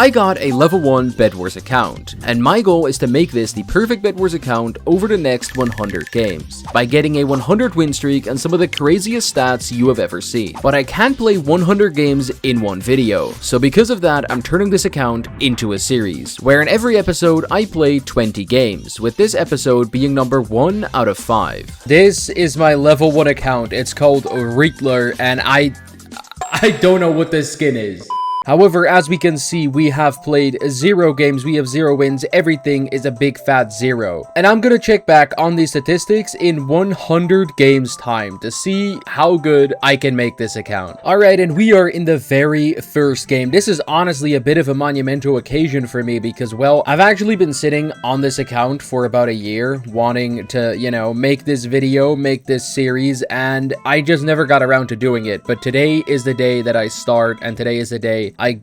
I got a level 1 Bedwars account, and my goal is to make this the perfect Bedwars account over the next 100 games, by getting a 100 win streak and some of the craziest stats you have ever seen. But I can't play 100 games in one video, so because of that, I'm turning this account into a series, where in every episode I play 20 games, with this episode being number 1 out of 5. This is my level 1 account. It's called Rietler, and I don't know what this skin is. However, as we can see, we have played 0 games, we have 0 wins, everything is a big fat 0. And I'm gonna check back on these statistics in 100 games time to see how good I can make this account. Alright, and we are in the very first game. This is honestly a bit of a monumental occasion for me because, well, I've actually been sitting on this account for about a year, wanting to, you know, make this video, make this series, and I just never got around to doing it. But today is the day that I start, and today is the day I,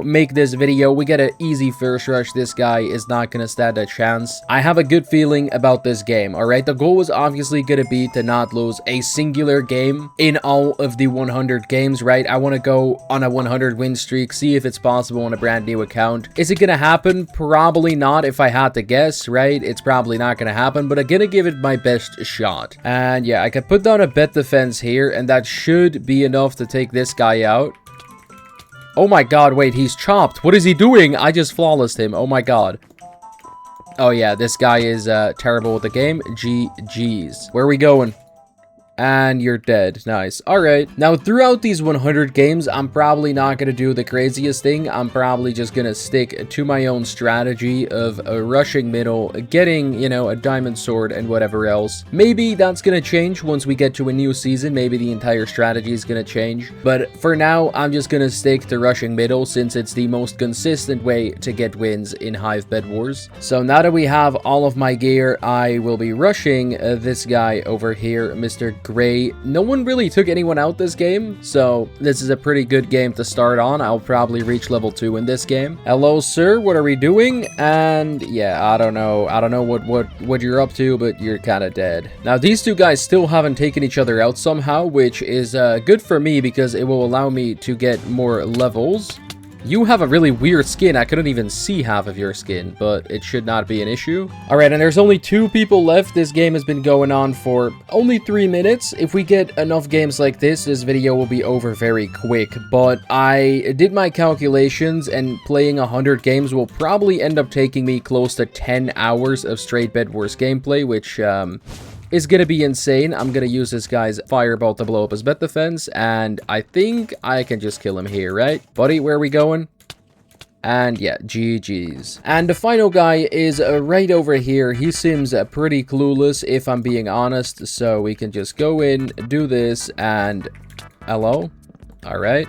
make this video. We get an easy first rush. This guy is not gonna stand a chance. I have a good feeling about this game, alright? The goal is obviously gonna be to not lose a singular game in all of the 100 games, right? I want to go on a 100 win streak, see if it's possible on a brand new account. Is it gonna happen? Probably not, if I had to guess, right? It's probably not gonna happen, but I'm gonna give it my best shot. And yeah, I can put down a bet defense here, and that should be enough to take this guy out. Oh my god, wait, he's chopped. What is he doing? I just flawlessed him. Oh my god. Oh yeah, this guy is terrible with the game. GG's. Where are we going? And you're dead. Nice. Alright. Now, throughout these 100 games, I'm probably not going to do the craziest thing. I'm probably just going to stick to my own strategy of rushing middle, getting, a diamond sword and whatever else. Maybe that's going to change once we get to a new season. Maybe the entire strategy is going to change. But for now, I'm just going to stick to rushing middle since it's the most consistent way to get wins in Hive Bedwars. So now that we have all of my gear, I will be rushing this guy over here, Mr. Gray. No one really took anyone out this game, so this is a pretty good game to start on. I'll probably reach level 2 in this game. Hello, sir. What are we doing? And yeah, I don't know what you're up to, but you're kind of dead. Now, these two guys still haven't taken each other out somehow, which is good for me because it will allow me to get more levels. You have a really weird skin. I couldn't even see half of your skin, but it should not be an issue. Alright, and there's only 2 people left. This game has been going on for only 3 minutes. If we get enough games like this video will be over very quick. But I did my calculations, and playing 100 games will probably end up taking me close to 10 hours of straight Bedwars gameplay, which, is gonna be insane. I'm gonna use this guy's fireball to blow up his bet defense, and I think I can just kill him here, right? Buddy, where are we going? And yeah, GG's. And the final guy is right over here. He seems pretty clueless, if I'm being honest, so we can just go in, do this, and hello? Alright.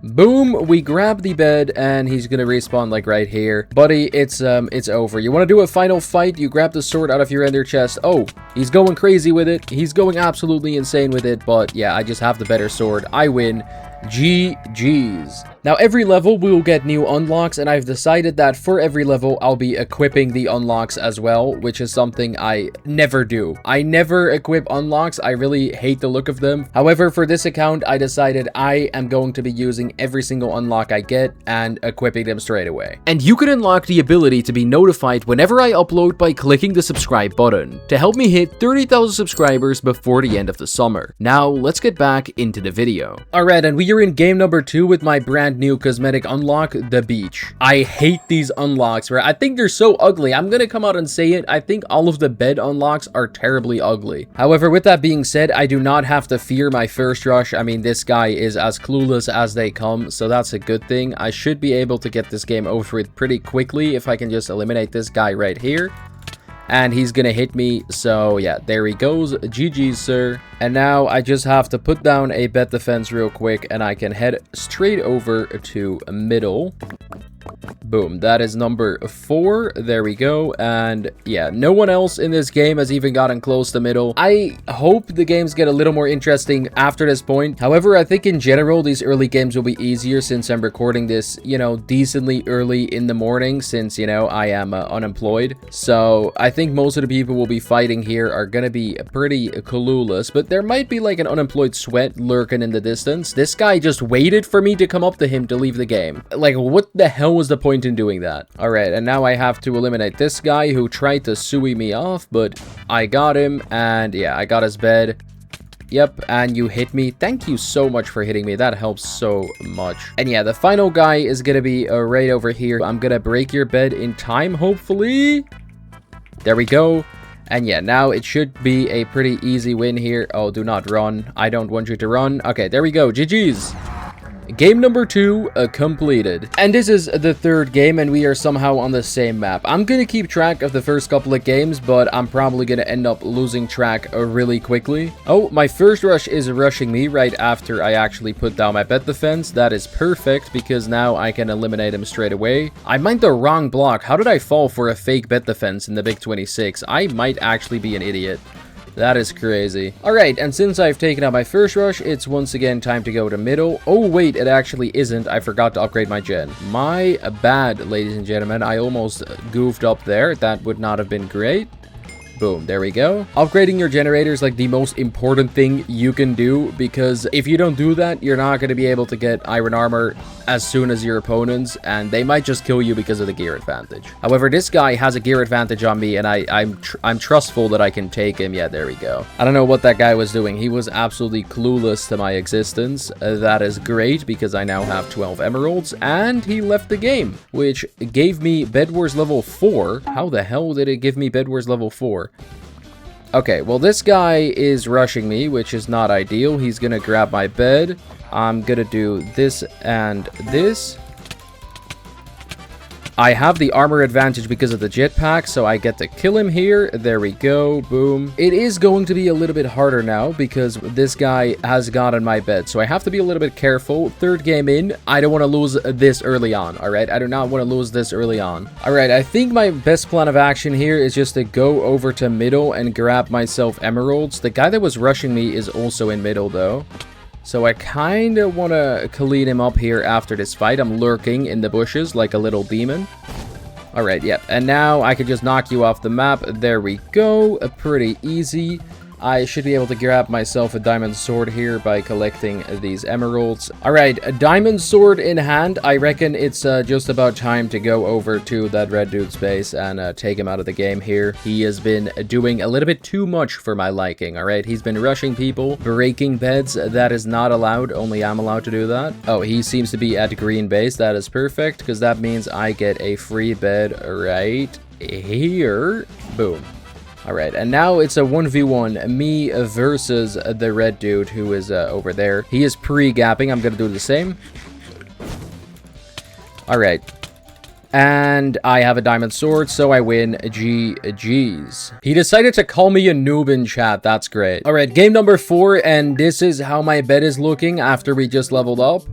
Boom, we grab the bed, and he's gonna respawn like right here. Buddy, it's over. You want to do a final fight? You grab the sword out of your ender chest. Oh, he's going crazy with it. He's going absolutely insane with it, but yeah, I just have the better sword. I win. GG's. Now, every level we will get new unlocks, and I've decided that for every level I'll be equipping the unlocks as well, which is something I never do. I never equip unlocks. I really hate the look of them. However, for this account, I decided I am going to be using every single unlock I get and equipping them straight away. And you can unlock the ability to be notified whenever I upload by clicking the subscribe button to help me hit 30,000 subscribers before the end of the summer. Now, let's get back into the video. Alright, and we are in game number 2 with my brand new cosmetic unlock, the beach. I hate these unlocks, right? I think they're so ugly. I'm gonna come out and say it. I think all of the bed unlocks are terribly ugly. However, with that being said, I do not have to fear my first rush. I mean, this guy is as clueless as they come, so that's a good thing. I should be able to get this game over with pretty quickly if I can just eliminate this guy right here. And he's gonna hit me, so yeah, there he goes. GG's, sir. And now I just have to put down a bet defense real quick, and I can head straight over to middle. Boom, that is number 4. There we go. And yeah, no one else in this game has even gotten close to middle. I hope the games get a little more interesting after this point. However, I think in general, these early games will be easier since I'm recording this, you know, decently early in the morning since, you know, I am unemployed. So I think most of the people will be fighting here are going to be pretty clueless, but there might be like an unemployed sweat lurking in the distance. This guy just waited for me to come up to him to leave the game. Like, what the hell was the point in doing that? All right, and now I have to eliminate this guy who tried to sui me off, but I got him, and yeah, I got his bed. Yep, and you hit me. Thank you so much for hitting me. That helps so much. And yeah, the final guy is gonna be right over here. I'm gonna break your bed in time, hopefully. There we go. And yeah, now it should be a pretty easy win here. Oh, do not run. I don't want you to run. Okay, there we go. GG's. Game number 2 completed. And this is the 3rd game, and we are somehow on the same map. I'm gonna keep track of the first couple of games, but I'm probably gonna end up losing track really quickly. Oh, my first rush is rushing me right after I actually put down my bed defense. That is perfect, because now I can eliminate him straight away. I mined the wrong block. How did I fall for a fake bed defense in the Big 26? I might actually be an idiot. That is crazy. Alright, and since I've taken out my first rush, it's once again time to go to middle. Oh wait, it actually isn't. I forgot to upgrade my gen. My bad, ladies and gentlemen. I almost goofed up there. That would not have been great. Boom, there we go. Upgrading your generator is like the most important thing you can do, because if you don't do that, you're not going to be able to get iron armor as soon as your opponents, and they might just kill you because of the gear advantage. However, this guy has a gear advantage on me, and I'm trustful that I can take him. Yeah, there we go. I don't know what that guy was doing. He was absolutely clueless to my existence. That is great, because I now have 12 emeralds, and he left the game, which gave me Bedwars level 4. How the hell did it give me Bedwars level 4? Okay, well, this guy is rushing me, which is not ideal. He's gonna grab my bed. I'm gonna do this and this. I have the armor advantage because of the jetpack, so I get to kill him here. There we go. Boom. It is going to be a little bit harder now because this guy has gotten my bed, so I have to be a little bit careful. 3rd game in, I don't want to lose this early on, all right? I do not want to lose this early on. All right, I think my best plan of action here is just to go over to middle and grab myself emeralds. The guy that was rushing me is also in middle, though. So I kind of want to clean him up here after this fight. I'm lurking in the bushes like a little demon. Alright, yep. And now I can just knock you off the map. There we go. Pretty easy. I should be able to grab myself a diamond sword here by collecting these emeralds. Alright, a diamond sword in hand. I reckon it's just about time to go over to that red dude's base and take him out of the game here. He has been doing a little bit too much for my liking, alright? He's been rushing people, breaking beds. That is not allowed. Only I'm allowed to do that. Oh, he seems to be at green base. That is perfect, because that means I get a free bed right here. Boom. Alright, and now it's a 1v1, me versus the red dude who is over there. He is pre-gapping. I'm gonna do the same. Alright. And I have a diamond sword, so I win. GG's. He decided to call me a noob in chat. That's great. Alright, game number 4, and this is how my bed is looking after we just leveled up.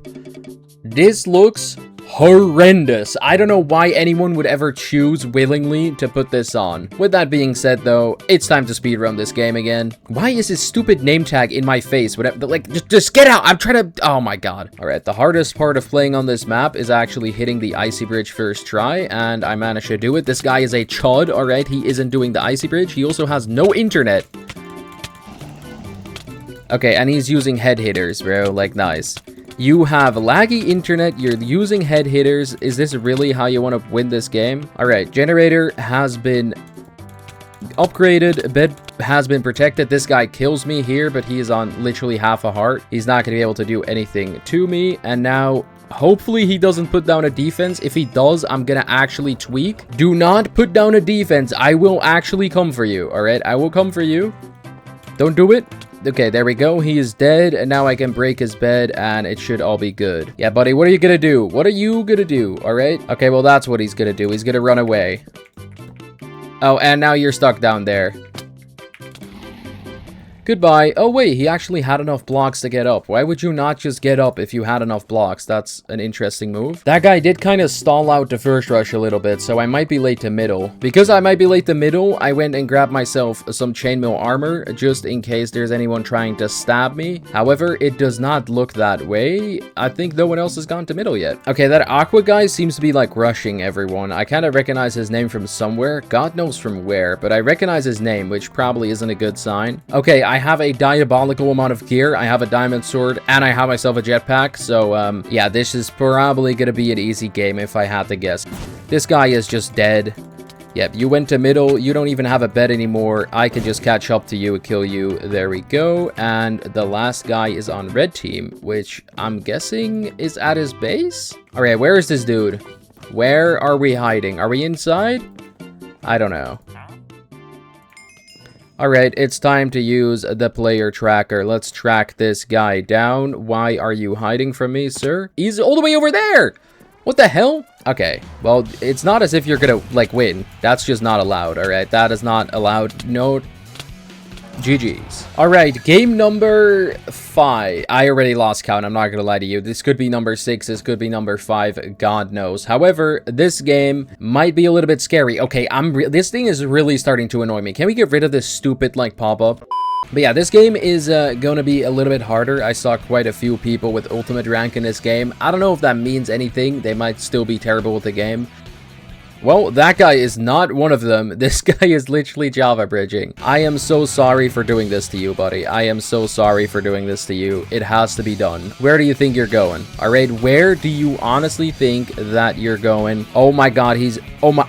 This looks horrendous. I don't know why anyone would ever choose willingly to put this on. With that being said, though, it's time to speedrun this game again. Why is this stupid name tag in my face? Whatever, like, just get out. I'm trying to... Oh my god. All right, the hardest part of playing on this map is actually hitting the icy bridge first try, and I managed to do it. This guy is a chud, all right? He isn't doing the icy bridge. He also has no internet. Okay, and he's using head hitters, bro. Like, nice. You have laggy internet, you're using head hitters. Is this really how you want to win this game? Alright, generator has been upgraded, bed has been protected. This guy kills me here, but he is on literally half a heart. He's not going to be able to do anything to me. And now, hopefully he doesn't put down a defense. If he does, I'm going to actually tweak. Do not put down a defense. I will actually come for you, alright? I will come for you. Don't do it. Okay, there we go. He is dead, and now I can break his bed, and it should all be good. Yeah, buddy, what are you gonna do? What are you gonna do? All right? Okay, well, that's what he's gonna do. He's gonna run away. Oh, and now you're stuck down there. Goodbye. Oh wait, he actually had enough blocks to get up. Why would you not just get up if you had enough blocks? That's an interesting move. That guy did kind of stall out the first rush a little bit, so I might be late to middle. Because I might be late to middle, I went and grabbed myself some chainmail armor just in case there's anyone trying to stab me. However, it does not look that way. I think no one else has gone to middle yet. Okay, that aqua guy seems to be like rushing everyone. I kind of recognize his name from somewhere. God knows from where, but I recognize his name, which probably isn't a good sign. Okay, I have a diabolical amount of gear. I have a diamond sword and I have myself a jetpack. So, yeah, this is probably gonna be an easy game if I had to guess. This guy is just dead. Yep, you went to middle. You don't even have a bed anymore. I can just catch up to you and kill you. There we go. And the last guy is on red team, which I'm guessing is at his base. All right, where is this dude? Where are we hiding? Are we inside? I don't know. Alright, it's time to use the player tracker. Let's track this guy down. Why are you hiding from me, sir? He's all the way over there! What the hell? Okay, well, it's not as if you're gonna, like, win. That's just not allowed, alright? That is not allowed. No. GG's. Alright, game number 5. I already lost count, I'm not gonna lie to you. This could be number 6, this could be number 5, God knows. However, this game might be a little bit scary. Okay, this thing is really starting to annoy me. Can we get rid of this stupid, like, pop-up? But yeah, this game is gonna be a little bit harder. I saw quite a few people with ultimate rank in this game. I don't know if that means anything. They might still be terrible with the game. Well, that guy is not one of them. This guy is literally Java bridging. I am so sorry for doing this to you, buddy. I am so sorry for doing this to you. It has to be done. Where do you think you're going? All right, where do you honestly think that you're going? Oh my god, oh my...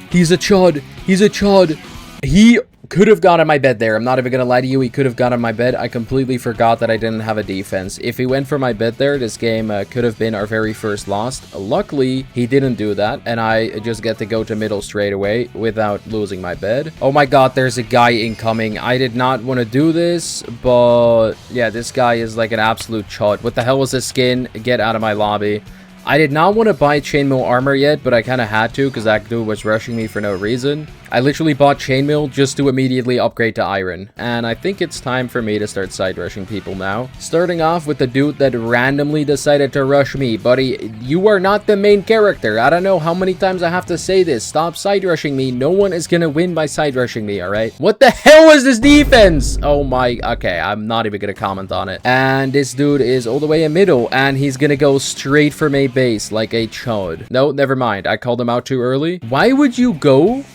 He's a chud. He's a chud. He could have got on my bed there. I'm not even gonna lie to you. He could have got on my bed. I completely forgot that I didn't have a defense. If he went for my bed there, this game could have been our very first loss. Luckily, he didn't do that, and I just get to go to middle straight away without losing my bed. Oh my god, there's a guy incoming. I did not want to do this, but yeah, this guy is like an absolute chud. What the hell was this skin? Get out of my lobby. I did not want to buy chainmail armor yet, but I kind of had to because that dude was rushing me for no reason. I literally bought chainmail just to immediately upgrade to iron. And I think it's time for me to start side rushing people now. Starting off with the dude that randomly decided to rush me. Buddy, you are not the main character. I don't know how many times I have to say this. Stop side rushing me. No one is gonna win by side rushing me, alright? What the hell is this defense? Oh my... Okay, I'm not even gonna comment on it. And this dude is all the way in middle. And he's gonna go straight for my base like a chud. No, never mind. I called him out too early. Why would you go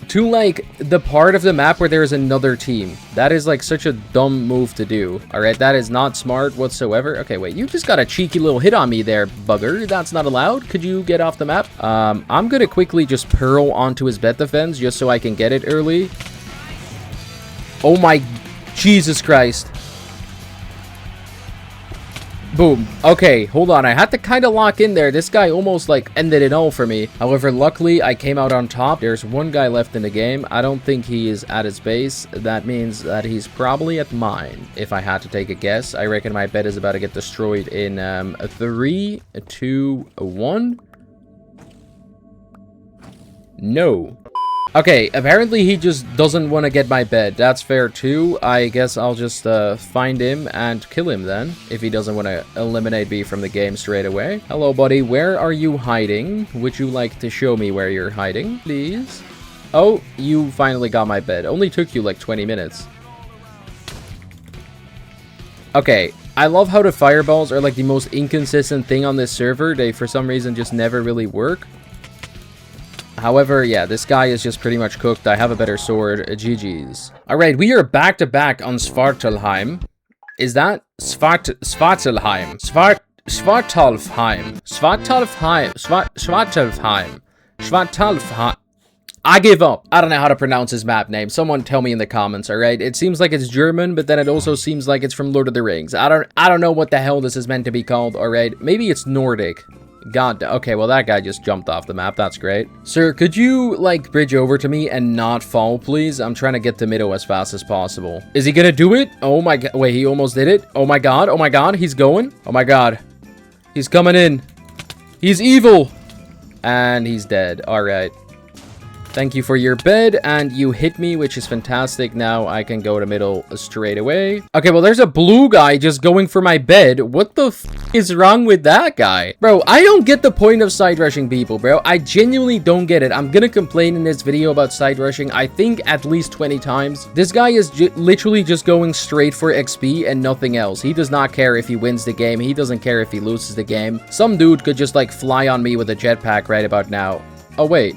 to like the part of the map where there is another team? That is like such a dumb move to do. All right, that is not smart whatsoever. Okay, wait, you just got a cheeky little hit on me there, bugger. That's not allowed. Could you get off the map? I'm gonna quickly just pearl onto his bed defense just so I can get it early. Oh my Jesus Christ. Boom. Okay, hold on. I had to kind of lock in there. This guy almost like ended it all for me. However, luckily I came out on top. There's one guy left in the game. I don't think he is at his base. That means that he's probably at mine. If I had to take a guess, I reckon my bed is about to get destroyed in 3, 2, 1. No. Okay, apparently he just doesn't want to get my bed. That's fair too. I guess I'll just find him and kill him then, if he doesn't want to eliminate me from the game straight away. Hello, buddy. Where are you hiding? Would you like to show me where you're hiding, please? Oh, you finally got my bed. Only took you like 20 minutes. Okay, I love how the fireballs are like the most inconsistent thing on this server. They, for some reason, just never really work. However, yeah, this guy is just pretty much cooked. I have a better sword. GG's. Alright, we are back to back on Svartalfheim. Is that Svartalfheim? Svartalfheim. Svartalfheim. I give up. I don't know how to pronounce his map name. Someone tell me in the comments, alright? It seems like it's German, but then it also seems like it's from Lord of the Rings. I don't know what the hell this is meant to be called, alright? Maybe it's Nordic. God, okay, well, that guy just jumped off the map. That's great. Sir, could you, like, bridge over to me and not fall, please? I'm trying to get to middle as fast as possible. Is he gonna do it? Oh my god. Wait, he almost did it? Oh my god. Oh my god. He's going. Oh my god. He's coming in. He's evil. And he's dead. All right. Thank you for your bed, and you hit me, which is fantastic. Now I can go to middle straight away. Okay, well, there's a blue guy just going for my bed. What the f is wrong with that guy? Bro, I don't get the point of side rushing people, bro. I genuinely don't get it. I'm gonna complain in this video about side rushing, I think at least 20 times. This guy is literally just going straight for XP and nothing else. He does not care if he wins the game. He doesn't care if he loses the game. Some dude could just like fly on me with a jetpack right about now. Oh, wait.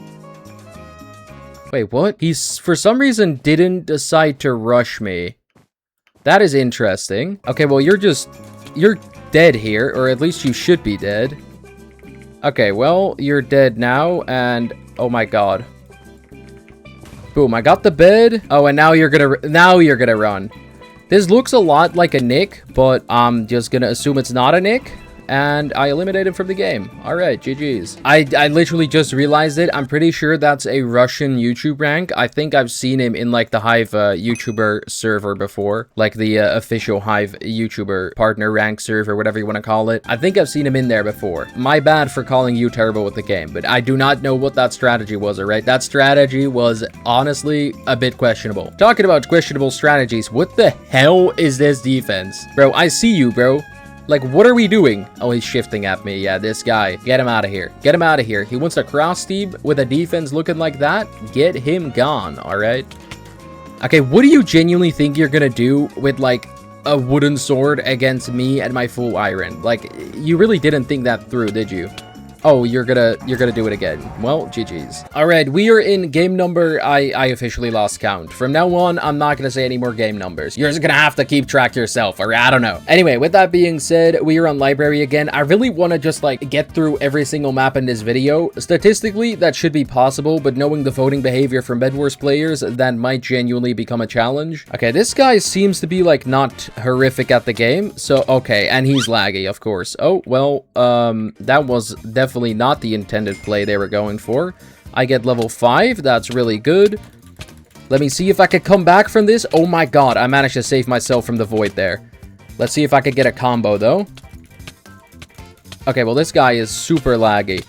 Wait, what? He's, for some reason, didn't decide to rush me. That is interesting. Okay, well, you're dead here, or at least you should be dead. Okay, well, you're dead now, and oh my god. Boom, I got the bed. Oh, and now you're gonna run. This looks a lot like a nick, but I'm just gonna assume it's not a nick. And I eliminated him from the game. All right, GG's. I literally just realized it. I'm pretty sure that's a Russian YouTube rank. I think I've seen him in like the Hive YouTuber server before. Like the official Hive YouTuber partner rank server, whatever you want to call it. I think I've seen him in there before. My bad for calling you terrible with the game, but I do not know what that strategy was, all right? That strategy was honestly a bit questionable. Talking about questionable strategies, what the hell is this defense? Bro, I see you, bro. Like, what are we doing? Oh, he's shifting at me. Yeah, this guy. Get him out of here. Get him out of here. He wants to cross team with a defense looking like that. Get him gone, all right? Okay, what do you genuinely think you're gonna do with, like, a wooden sword against me and my full iron? Like, you really didn't think that through, did you? Oh, you're gonna do it again. Well, GG's. All right, we are in game number. I officially lost count. From now on, I'm not gonna say any more game numbers. You're just gonna have to keep track yourself, or I don't know. Anyway, with that being said, we are on library again. I really want to just like get through every single map in this video. Statistically, that should be possible, but knowing the voting behavior from Bedwars players, that might genuinely become a challenge. Okay, this guy seems to be like not horrific at the game. So, okay, and he's laggy, of course. Oh, well, that was definitely not the intended play they were going for. I get level 5. That's really good. Let me see if I could come back from this. Oh my god, I managed to save myself from the void there. Let's see if I could get a combo, though. Okay, well, this guy is super laggy.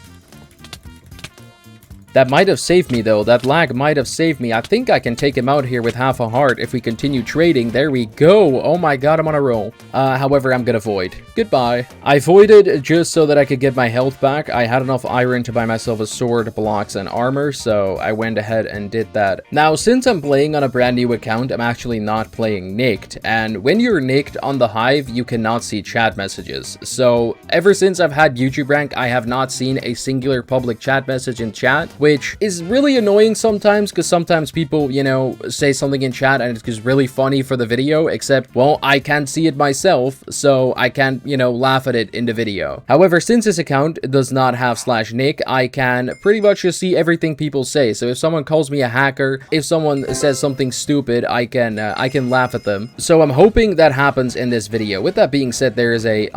That might have saved me, though. That lag might have saved me. I think I can take him out here with half a heart if we continue trading. There we go. Oh my god, I'm on a roll. However, I'm gonna void. Goodbye. I voided just so that I could get my health back. I had enough iron to buy myself a sword, blocks, and armor, so I went ahead and did that. Now, since I'm playing on a brand new account, I'm actually not playing nicked. And when you're nicked on the Hive, you cannot see chat messages. So, ever since I've had YouTube rank, I have not seen a singular public chat message in chat, which is really annoying sometimes, because sometimes people, you know, say something in chat and it's just really funny for the video, except, well, I can't see it myself, so I can't, you know, laugh at it in the video. However, since this account does not have /nick, I can pretty much just see everything people say. So if someone calls me a hacker, if someone says something stupid, I can laugh at them. So I'm hoping that happens in this video. With that being said, there is a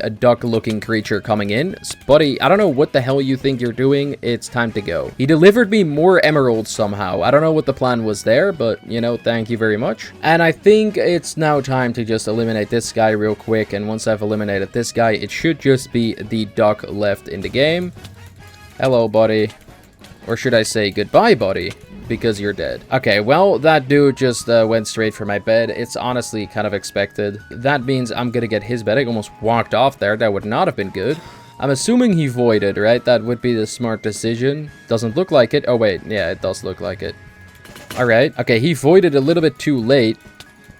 duck-looking creature coming in. Buddy, I don't know what the hell you think you're doing. It's time to go. He delivered me more emeralds somehow. I don't know what the plan was there, but, you know, thank you very much. And I think it's now time to just eliminate this guy real quick. And once I've eliminated this guy, it should just be the duck left in the game. Hello, buddy. Or should I say goodbye, buddy? Because you're dead. Okay, well, that dude just went straight for my bed. It's honestly kind of expected. That means I'm gonna get his bed. I almost walked off there. That would not have been good. I'm assuming he voided, right? That would be the smart decision. Doesn't look like it. Oh, wait. Yeah, it does look like it. All right. Okay, he voided a little bit too late.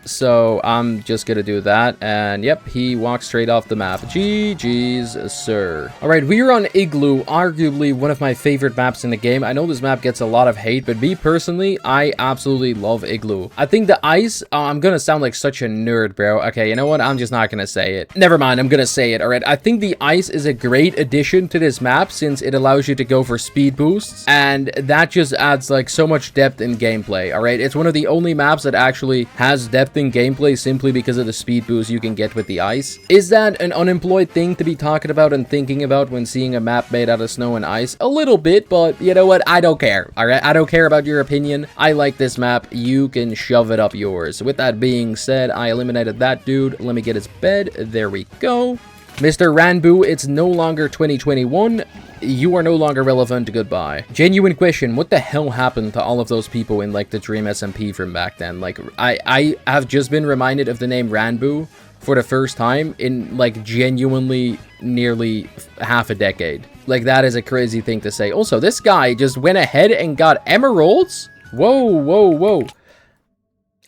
So I'm just gonna do that, and yep, he walked straight off the map. GG's, sir. All right, we are on Igloo, arguably one of my favorite maps in the game. I know this map gets a lot of hate, but me personally, I absolutely love Igloo. I think the ice, I'm gonna sound like such a nerd, bro. Okay, you know what? I'm just not gonna say it. Never mind, I'm gonna say it. All right, I think the ice is a great addition to this map since it allows you to go for speed boosts, and that just adds like so much depth in gameplay. All right, it's one of the only maps that actually has depth in gameplay simply because of the speed boost you can get with the ice. Is that an unemployed thing to be talking about and thinking about when seeing a map made out of snow and ice? A little bit, but you know what? I don't care. All right, I don't care about your opinion. I like this map. You can shove it up yours. With that being said, I eliminated that dude. Let me get his bed. There we go. Mr. Ranboo, it's no longer 2021. You are no longer relevant. Goodbye. Genuine question. What the hell happened to all of those people in, like, the Dream SMP from back then? Like, I have just been reminded of the name Ranboo for the first time in, like, genuinely nearly half a decade. Like, that is a crazy thing to say. Also, this guy just went ahead and got emeralds? Whoa, whoa, whoa.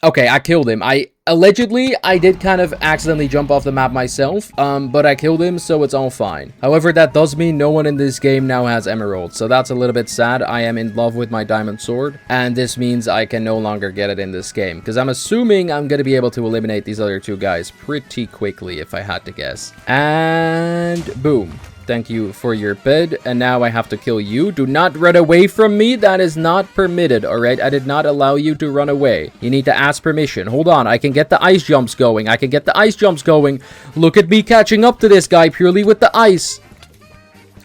Okay, I killed him. Allegedly, I did kind of accidentally jump off the map myself, but I killed him, so it's all fine. However, that does mean no one in this game now has emeralds, so that's a little bit sad. I am in love with my diamond sword, and this means I can no longer get it in this game, because I'm assuming I'm going to be able to eliminate these other two guys pretty quickly, if I had to guess. And boom. Thank you for your bed, and now I have to kill you. Do not run away from me. That is not permitted, alright? I did not allow you to run away. You need to ask permission. Hold on, I can get the ice jumps going. I can get the ice jumps going. Look at me catching up to this guy purely with the ice.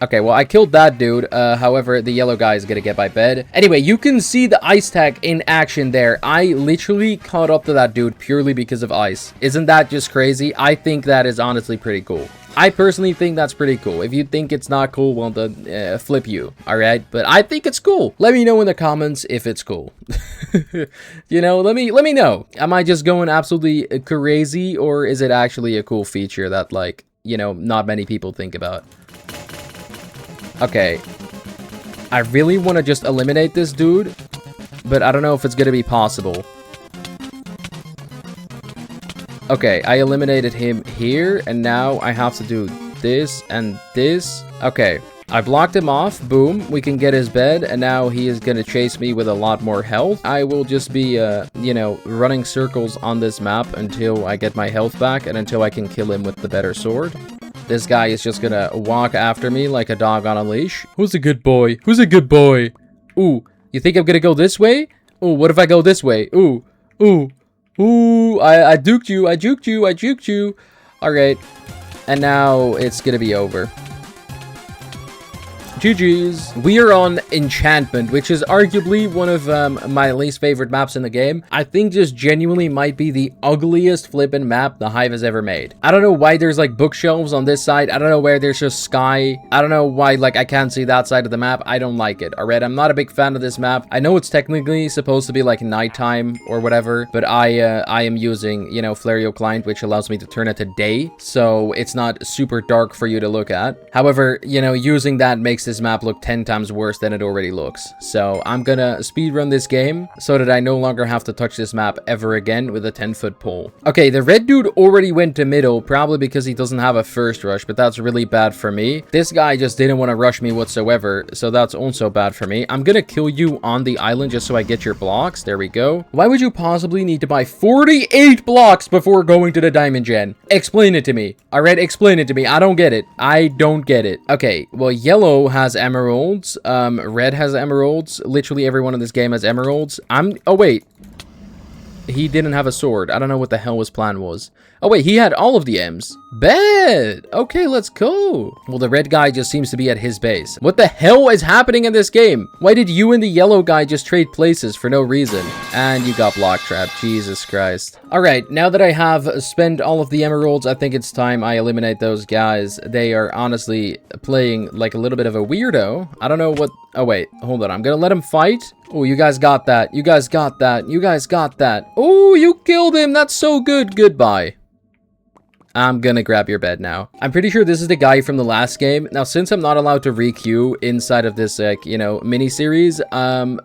Okay, well, I killed that dude. However, the yellow guy is gonna get my bed. Anyway, you can see the ice tag in action there. I literally caught up to that dude purely because of ice. Isn't that just crazy? I think that is honestly pretty cool. I personally think that's pretty cool. If you think it's not cool, well, then flip you, alright? But I think it's cool. Let me know in the comments if it's cool. You know, let me know. Am I just going absolutely crazy, or is it actually a cool feature that, like, you know, not many people think about? Okay. I really want to just eliminate this dude, but I don't know if it's going to be possible. Okay, I eliminated him here, and now I have to do this and this. Okay, I blocked him off. Boom, we can get his bed, and now he is gonna chase me with a lot more health. I will just be, you know, running circles on this map until I get my health back, and until I can kill him with the better sword. This guy is just gonna walk after me like a dog on a leash. Who's a good boy? Who's a good boy? Ooh, you think I'm gonna go this way? Ooh, what if I go this way? Ooh, ooh. Ooh, I duked you, I juked you, I juked you. Alright. And now it's gonna be over. GG's. We are on Enchantment, which is arguably one of my least favorite maps in the game. I think just genuinely might be the ugliest flippin' map the Hive has ever made. I don't know why there's like bookshelves on this side. I don't know where there's just sky. I don't know why like I can't see that side of the map. I don't like it. Alright, I'm not a big fan of this map. I know it's technically supposed to be like nighttime or whatever, but I am using, you know, Flario Client, which allows me to turn it to day, so it's not super dark for you to look at. However, you know, using that makes this map look 10 times worse than it already looks. So I'm gonna speedrun this game so that I no longer have to touch this map ever again with a 10-foot pole. Okay, the red dude already went to middle, probably because he doesn't have a first rush, but that's really bad for me. This guy just didn't want to rush me whatsoever, so that's also bad for me. I'm gonna kill you on the island just so I get your blocks. There we go. Why would you possibly need to buy 48 blocks before going to the diamond gen? Explain it to me. Alright, explain it to me. I don't get it. I don't get it. Okay, well, yellow has emeralds. Red has emeralds. Literally everyone in this game has emeralds. Oh, wait. He didn't have a sword. I don't know what the hell his plan was. Oh, wait, he had all of the M's. Bet! Okay, let's go. Well, the red guy just seems to be at his base. What the hell is happening in this game? Why did you and the yellow guy just trade places for no reason? And you got block trapped. Jesus Christ. Alright, now that I have spent all of the emeralds, I think it's time I eliminate those guys. They are honestly playing like a little bit of a weirdo. I don't know what... Oh, wait. Hold on. I'm gonna let him fight. Oh, you guys got that. You guys got that. You guys got that. Oh, you killed him. That's so good. Goodbye. I'm gonna grab your bed now. I'm pretty sure this is the guy from the last game. Now, since I'm not allowed to re-queue inside of this, like, you know, mini-series,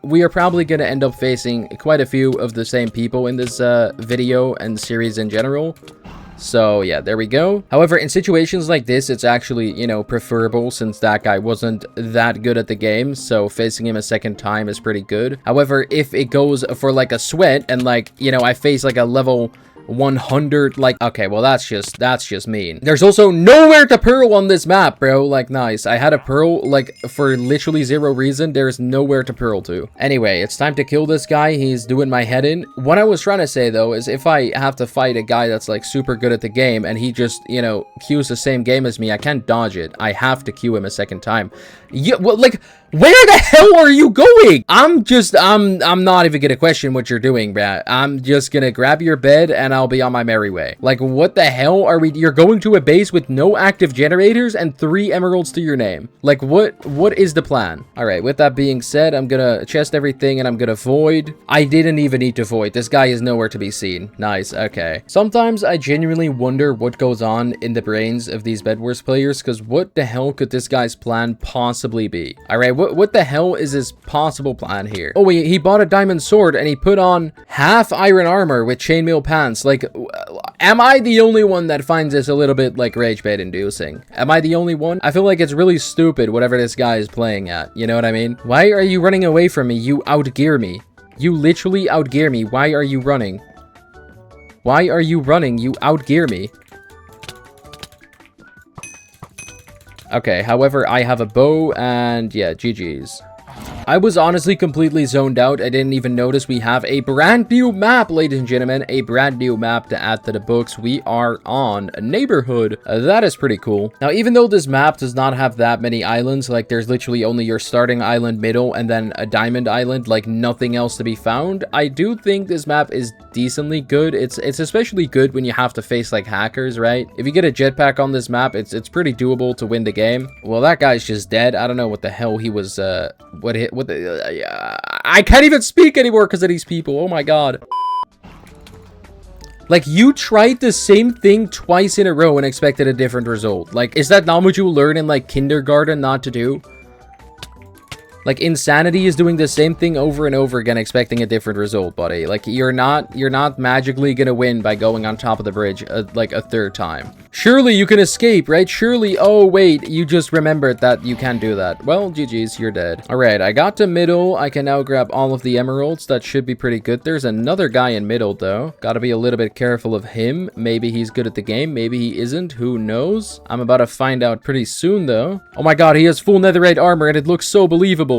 we are probably gonna end up facing quite a few of the same people in this video and series in general. So, yeah, there we go. However, in situations like this, it's actually, you know, preferable since that guy wasn't that good at the game. So, facing him a second time is pretty good. However, if it goes for, like, a sweat and, like, you know, I face, like, a level 100, like, okay, well, that's just mean. There's also nowhere to pearl on this map, bro. Like, nice. I had a pearl, like, for literally zero reason. There's nowhere to pearl to. Anyway, it's time to kill this guy. He's doing my head in. What I was trying to say, though, is if I have to fight a guy that's, like, super good at the game and he just, you know, queues the same game as me, I can't dodge it. I have to queue him a second time. Yeah, well, like, Where the hell are you going? I'm not even gonna question what you're doing, bruh. I'm just gonna grab your bed and I'll be on my merry way. Like, what the hell are we? You're going to a base with no active generators and 3 emeralds to your name. Like, what is the plan? All right, with that being said, I'm gonna chest everything and I'm gonna void. I didn't even need to void. This guy is nowhere to be seen. Nice, okay. Sometimes I genuinely wonder what goes on in the brains of these Bedwars players, because what the hell could this guy's plan possibly be? All right, what the hell is his possible plan here? Oh, he bought a diamond sword and he put on half iron armor with chainmail pants. Like, am I the only one that finds this a little bit like rage bait inducing? Am I the only one? I feel like it's really stupid whatever this guy is playing at. You know what I mean? Why are you running away from me? You outgear me. You literally outgear me. Why are you running? Why are you running? You outgear me. Okay, however, I have a bow and yeah, GG's. I was honestly completely zoned out. I didn't even notice we have a brand new map, ladies and gentlemen. A brand new map to add to the books. We are on a neighborhood. That is pretty cool. Now, even though this map does not have that many islands, like there's literally only your starting island, middle, and then a diamond island, like nothing else to be found, I do think this map is decently good. It's especially good when you have to face like hackers, right? If you get a jetpack on this map, it's pretty doable to win the game. Well, that guy's just dead. I don't know what the hell he was, I can't even speak anymore because of these people. Oh my god. Like, you tried the same thing twice in a row and expected a different result. Like, is that not what you learn in like kindergarten not to do? Like, insanity is doing the same thing over and over again, expecting a different result, buddy. Like, you're not magically gonna win by going on top of the bridge, like, a 3rd time. Surely you can escape, right? Surely, oh, wait, you just remembered that you can't do that. Well, GG's, you're dead. All right, I got to middle. I can now grab all of the emeralds. That should be pretty good. There's another guy in middle, though. Gotta be a little bit careful of him. Maybe he's good at the game. Maybe he isn't. Who knows? I'm about to find out pretty soon, though. Oh my god, he has full netherite armor, and it looks so believable.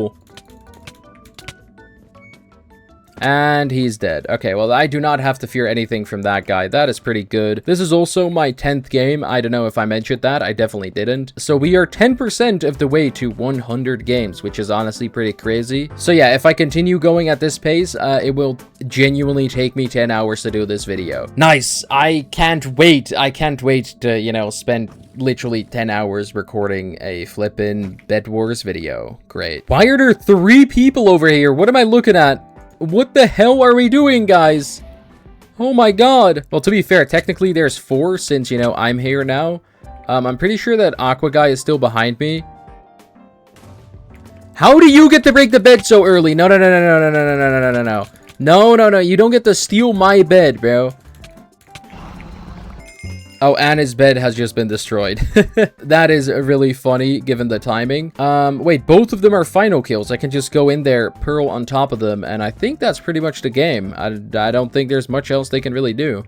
And he's dead. Okay, well, I do not have to fear anything from that guy. That is pretty good. This is also my 10th game. I don't know if I mentioned that. I definitely didn't. So we are 10% of the way to 100 games, which is honestly pretty crazy. So yeah, if I continue going at this pace, it will genuinely take me 10 hours to do this video. Nice. I can't wait. I can't wait to, you know, spend literally 10 hours recording a flippin' Bedwars video. Great. Why are there 3 people over here? What am I looking at? What the hell are we doing, guys? Oh my god. Well, to be fair, technically there's 4 since, you know, I'm here now. I'm pretty sure that Aqua guy is still behind me. How do you get to break the bed so early? No, no, no, no, no, no, no, no, no, no, no. No, no, no. You don't get to steal my bed, bro. Oh, and his bed has just been destroyed. That is really funny, given the timing. Wait, both of them are final kills. I can just go in there, pearl on top of them, and I think that's pretty much the game. I don't think there's much else they can really do.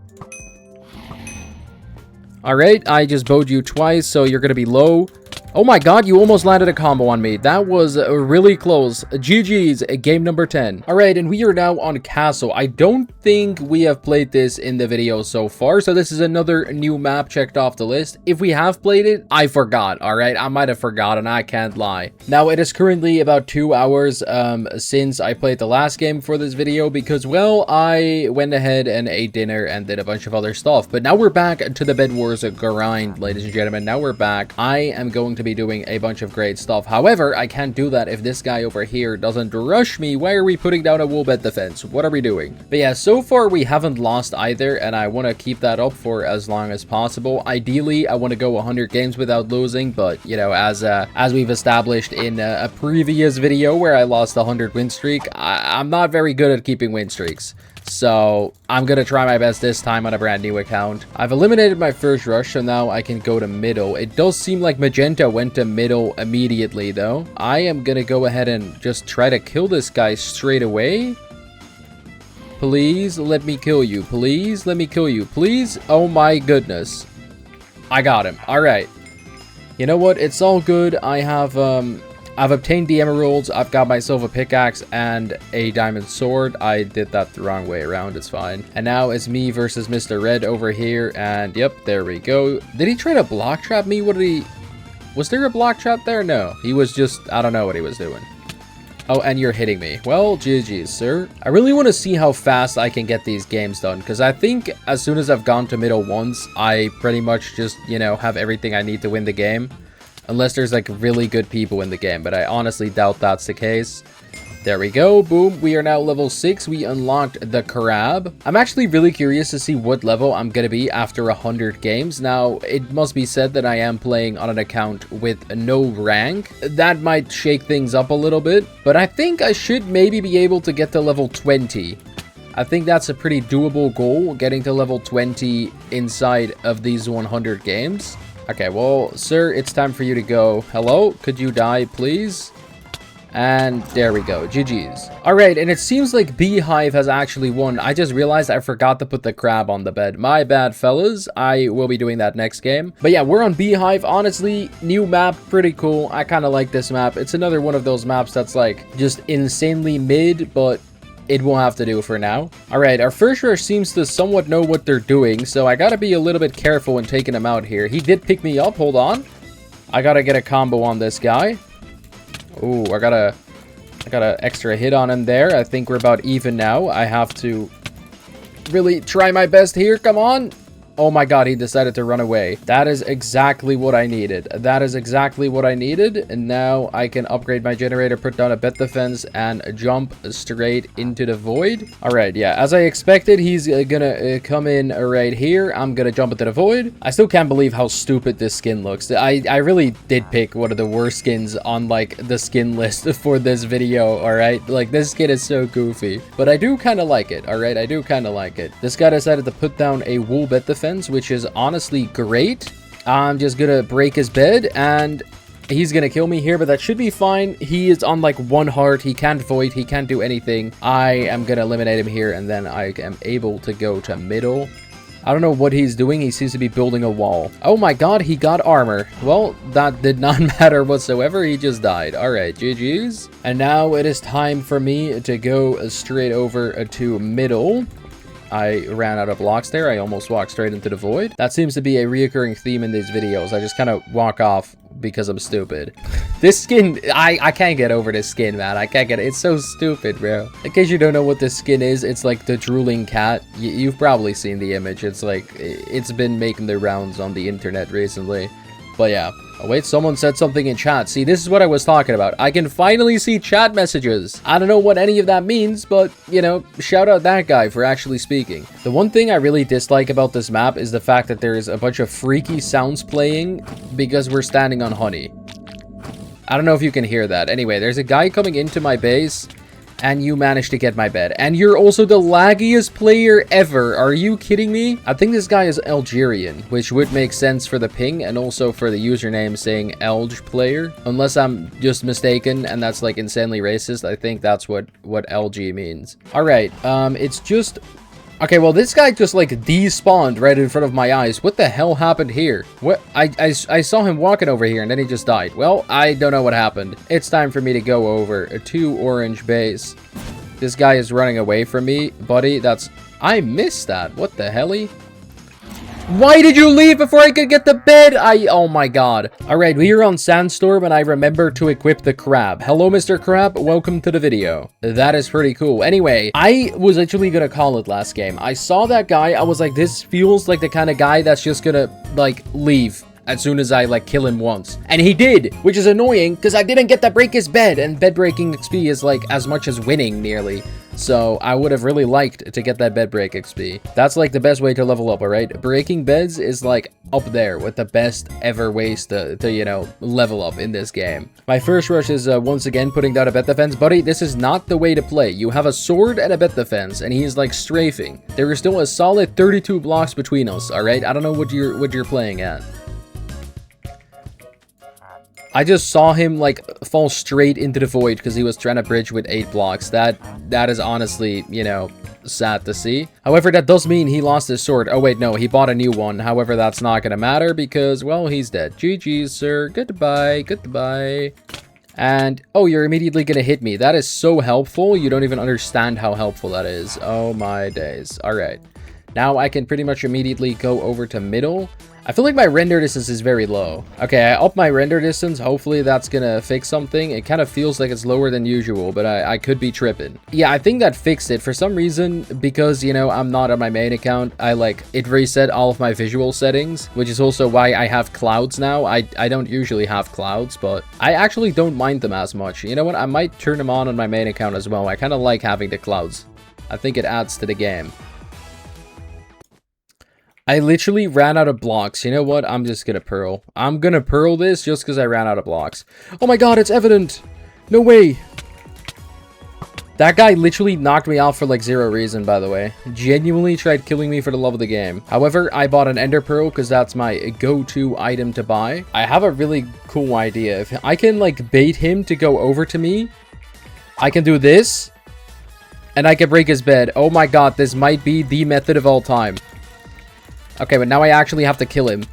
Alright, I just bowed you twice, so you're gonna be low. Oh my god, you almost landed a combo on me. That was really close. GG's, game number 10. Alright, and we are now on Castle. I don't think we have played this in the video so far, so this is another new map checked off the list. If we have played it, I forgot, alright? I might have forgotten, I can't lie. Now, it is currently about 2 hours since I played the last game for this video because, well, I went ahead and ate dinner and did a bunch of other stuff. But now we're back to the Bedwars grind, ladies and gentlemen. Now we're back. I am going to be doing a bunch of great stuff. However, I can't do that if this guy over here doesn't rush me. Why are we putting down a wool bed defense? What are we doing? But yeah, so far we haven't lost either, and I want to keep that up for as long as possible. Ideally, I want to go 100 games without losing, but you know, as we've established in a previous video where I lost a 100 win streak, I'm not very good at keeping win streaks. So I'm gonna try my best this time on a brand new account. I've eliminated my first rush, so now I can go to middle. It does seem like Magenta went to middle immediately, though. I am gonna go ahead and just try to kill this guy straight away. Please let me kill you. Please let me kill you. Please. Oh my goodness. I got him. All right. You know what? It's all good. I've obtained the emeralds, I've got myself a pickaxe and a diamond sword. I did that the wrong way around, it's fine. And now it's me versus Mr. Red over here, and yep, there we go. Did he try to block trap me? Was there a block trap there? No, he was just, I don't know what he was doing. Oh, and you're hitting me. Well, GG's, sir. I really want to see how fast I can get these games done, because I think as soon as I've gone to middle once, I pretty much just, you know, have everything I need to win the game. Unless there's, like, really good people in the game, but I honestly doubt that's the case. There we go. Boom. We are now level 6. We unlocked the crab. I'm actually really curious to see what level I'm going to be after 100 games. Now, it must be said that I am playing on an account with no rank. That might shake things up a little bit, but I think I should maybe be able to get to level 20. I think that's a pretty doable goal, getting to level 20 inside of these 100 games. Okay, well, sir, it's time for you to go. Hello? Could you die, please? And there we go. GG's. Alright, and it seems like Beehive has actually won. I just realized I forgot to put the crab on the bed. My bad, fellas. I will be doing that next game. But yeah, we're on Beehive. Honestly, new map, pretty cool. I kind of like this map. It's another one of those maps that's like just insanely mid, but it will have to do for now. Alright, our first rush seems to somewhat know what they're doing, so I gotta be a little bit careful when taking him out here. He did pick me up. Hold on. I gotta get a combo on this guy. Ooh, I got a extra hit on him there. I think we're about even now. I have to really try my best here. Come on. Oh my god, he decided to run away. That is exactly what I needed. That is exactly what I needed. And now I can upgrade my generator, put down a bed defense, and jump straight into the void. Alright, yeah, as I expected, he's gonna come in right here. I'm gonna jump into the void. I still can't believe how stupid this skin looks. I really did pick one of the worst skins on, like, the skin list for this video, alright? Like, this skin is so goofy. But I do kind of like it, alright? I do kind of like it. This guy decided to put down a wool bed defense, which is honestly great. I'm just gonna break his bed and he's gonna kill me here, but that should be fine. He is on like 1 heart. He can't void. He can't do anything. I am gonna eliminate him here, and then I am able to go to middle. I don't know what he's doing. He seems to be building a wall. Oh my god, he got armor. Well, that did not matter whatsoever. He just died. All right, GG's. And now it is time for me to go straight over to middle. I ran out of blocks there. I almost walked straight into the void. That seems to be a reoccurring theme in these videos. I just kind of walk off because I'm stupid. This skin, I can't get over this skin, man. I can't get it. It's so stupid, bro. In case you don't know what this skin is, it's like the drooling cat. You've probably seen the image. It's like, it's been making the rounds on the internet recently. But yeah. Oh, wait, someone said something in chat. See, this is what I was talking about. I can finally see chat messages. I don't know what any of that means, but, you know, shout out that guy for actually speaking. The one thing I really dislike about this map is the fact that there's a bunch of freaky sounds playing because we're standing on honey. I don't know if you can hear that. Anyway, there's a guy coming into my base, and you managed to get my bed. And you're also the laggiest player ever. Are you kidding me? I think this guy is Algerian, which would make sense for the ping and also for the username saying Elg player. Unless I'm just mistaken and that's like insanely racist. I think that's what LG means. All right, it's just... Okay, well, this guy just, like, despawned right in front of my eyes. What the hell happened here? What? I saw him walking over here, and then he just died. Well, I don't know what happened. It's time for me to go over to orange base. This guy is running away from me. Buddy, that's... I missed that. What the helly? Why did you leave before I could get the bed? Oh my god. Alright, we are on Sandstorm and I remember to equip the crab. Hello, Mr. Crab. Welcome to the video. That is pretty cool. Anyway, I was actually gonna call it last game. I saw that guy. I was like, this feels like the kind of guy that's just gonna, like, leave as soon as I, like, kill him once. And he did, which is annoying because I didn't get to break his bed. And bed breaking XP is, like, as much as winning nearly. So I would have really liked to get that bed break XP. That's like the best way to level up, all right? Breaking beds is like up there with the best ever ways to you know, level up in this game. My first rush is once again putting down a bed defense. Buddy, this is not the way to play. You have a sword and a bed defense and he's like strafing. There is still a solid 32 blocks between us, all right? I don't know what you're playing at. I just saw him like fall straight into the void because he was trying to bridge with 8 blocks. That is honestly, you know, sad to see. However, that does mean he lost his sword. Oh wait, no, he bought a new one. However, that's not gonna matter because, well, he's dead. GG's, sir. Goodbye. Goodbye. And, oh, you're immediately gonna hit me. That is so helpful. You don't even understand how helpful that is. Oh my days. All right. Now I can pretty much immediately go over to middle. I feel like my render distance is very low. Okay, I upped my render distance. Hopefully that's gonna fix something. It kind of feels like it's lower than usual, but I could be tripping. Yeah, I think that fixed it. For some reason, because, you know, I'm not on my main account, it reset all of my visual settings, which is also why I have clouds now. I don't usually have clouds, but I actually don't mind them as much. You know what? I might turn them on my main account as well. I kind of like having the clouds. I think it adds to the game. I literally ran out of blocks. You know what? I'm just gonna pearl. I'm gonna pearl this just because I ran out of blocks. Oh my god, it's evident! No way! That guy literally knocked me out for like zero reason, by the way. Genuinely tried killing me for the love of the game. However, I bought an ender pearl because that's my go-to item to buy. I have a really cool idea. If I can like bait him to go over to me, I can do this, and I can break his bed. Oh my god, this might be the method of all time. Okay, but now I actually have to kill him.